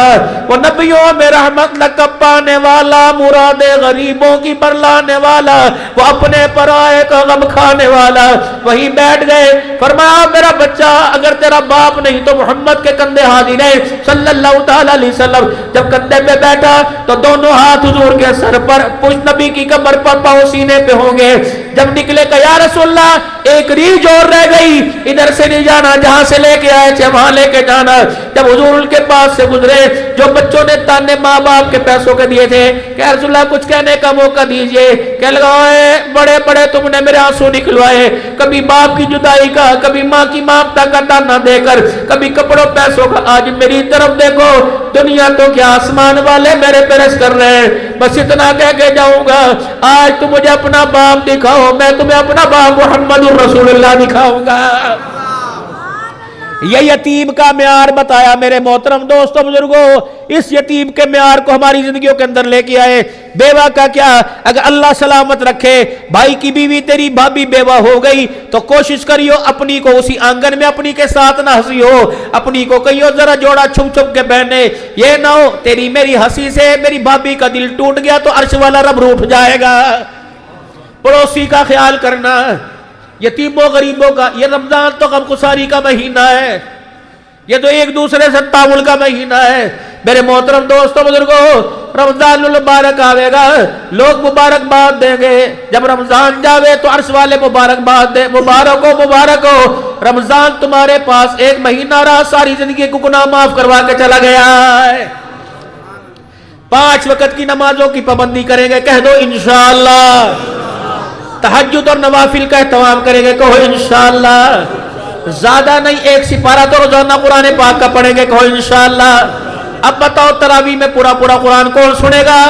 وہ نبیوں میں رحمت لقب پانے والا، مراد غریبوں کی برلانے والا، وہ اپنے پرائے کا غم کھانے والا، وہیں بیٹھ گئے۔ فرمایا میرا بچہ اگر تیرا باپ نہیں تو محمد کے کندھے حاضر ہیں صلی اللہ تعالی علیہ وسلم۔ جب کندھے پہ بیٹھا تو دونوں ہاتھ حضور کے سر پر، پشت نبی کی کمر پر، پاؤں سینے پہ ہوں گے۔ جب نکلے کہ یا رسول اللہ ایک ریج اور رہ گئی، ادھر سے نہیں جانا، جہاں سے لے کے آئے تھے وہاں لے کے جانا۔ جب حضور ان کے پاس سے گزرے، جو بچوں نے تانے ماں باپ کے پیسوں کے دیے تھے، کہ رسول اللہ کچھ کہنے کا موقع دیجئے۔ کہنے لگا بڑے بڑے تم نے میرے آنسو نکلوائے، کبھی باپ کی جدائی کا، کبھی ماں کی مامتا کا تانا دے کر، کبھی کپڑوں پیسوں کا، آج میری طرف دیکھو، دنیا تو کیا آسمان والے میرے پرس کر رہے ہیں۔ بس اتنا کہہ کے جاؤں گا، آج تم مجھے اپنا باپ دکھاؤ، میں تمہیں اپنا باپ محمد الرسول اللہ دکھاؤں گا۔ یہ یتیم کا معیار بتایا میرے محترم دوستوں بزرگوں۔ اس یتیم کے معیار کو ہماری زندگیوں کے اندر لے کے آئے۔ بیوہ کا کیا؟ اگر اللہ سلامت رکھے، بھائی کی بیوی تیری بھابی بیوہ ہو گئی تو کوشش کریو اپنی کو اسی آنگن میں اپنی کے ساتھ نہ ہنسی ہو، اپنی کو کہیو ذرا جوڑا چھپ چھپ کے پہنے۔ یہ نہ ہو تیری میری ہنسی سے میری بھابی کا دل ٹوٹ گیا تو عرش والا رب روٹھ جائے گا۔ پڑوسی کا خیال کرنا، یتیموں غریبوں کا۔ یہ رمضان تو غمگساری کا مہینہ ہے، یہ تو ایک دوسرے سے تعامل کا مہینہ ہے. میرے محترم دوستوں بزرگوں، رمضان المبارک آوے گا، لوگ مبارکباد دیں گے. جب رمضان جاوے تو عرش والے مبارکباد دیں، مبارک ہو مبارک ہو، رمضان تمہارے پاس ایک مہینہ رہا، ساری زندگی کو گناہ معاف کروا کے چلا گیا ہے. 5 وقت کی نمازوں کی پابندی کریں گے، کہہ دو انشاءاللہ. تہجد اور نوافل کا اہتمام کریں گے، کہو انشاءاللہ. زیادہ نہیں، 1 سپارہ تو روزانہ قرآن پاک کا پڑھیں گے، کہو انشاءاللہ. اب بتاؤ تراویح میں پورا قرآن کون سنے گا؟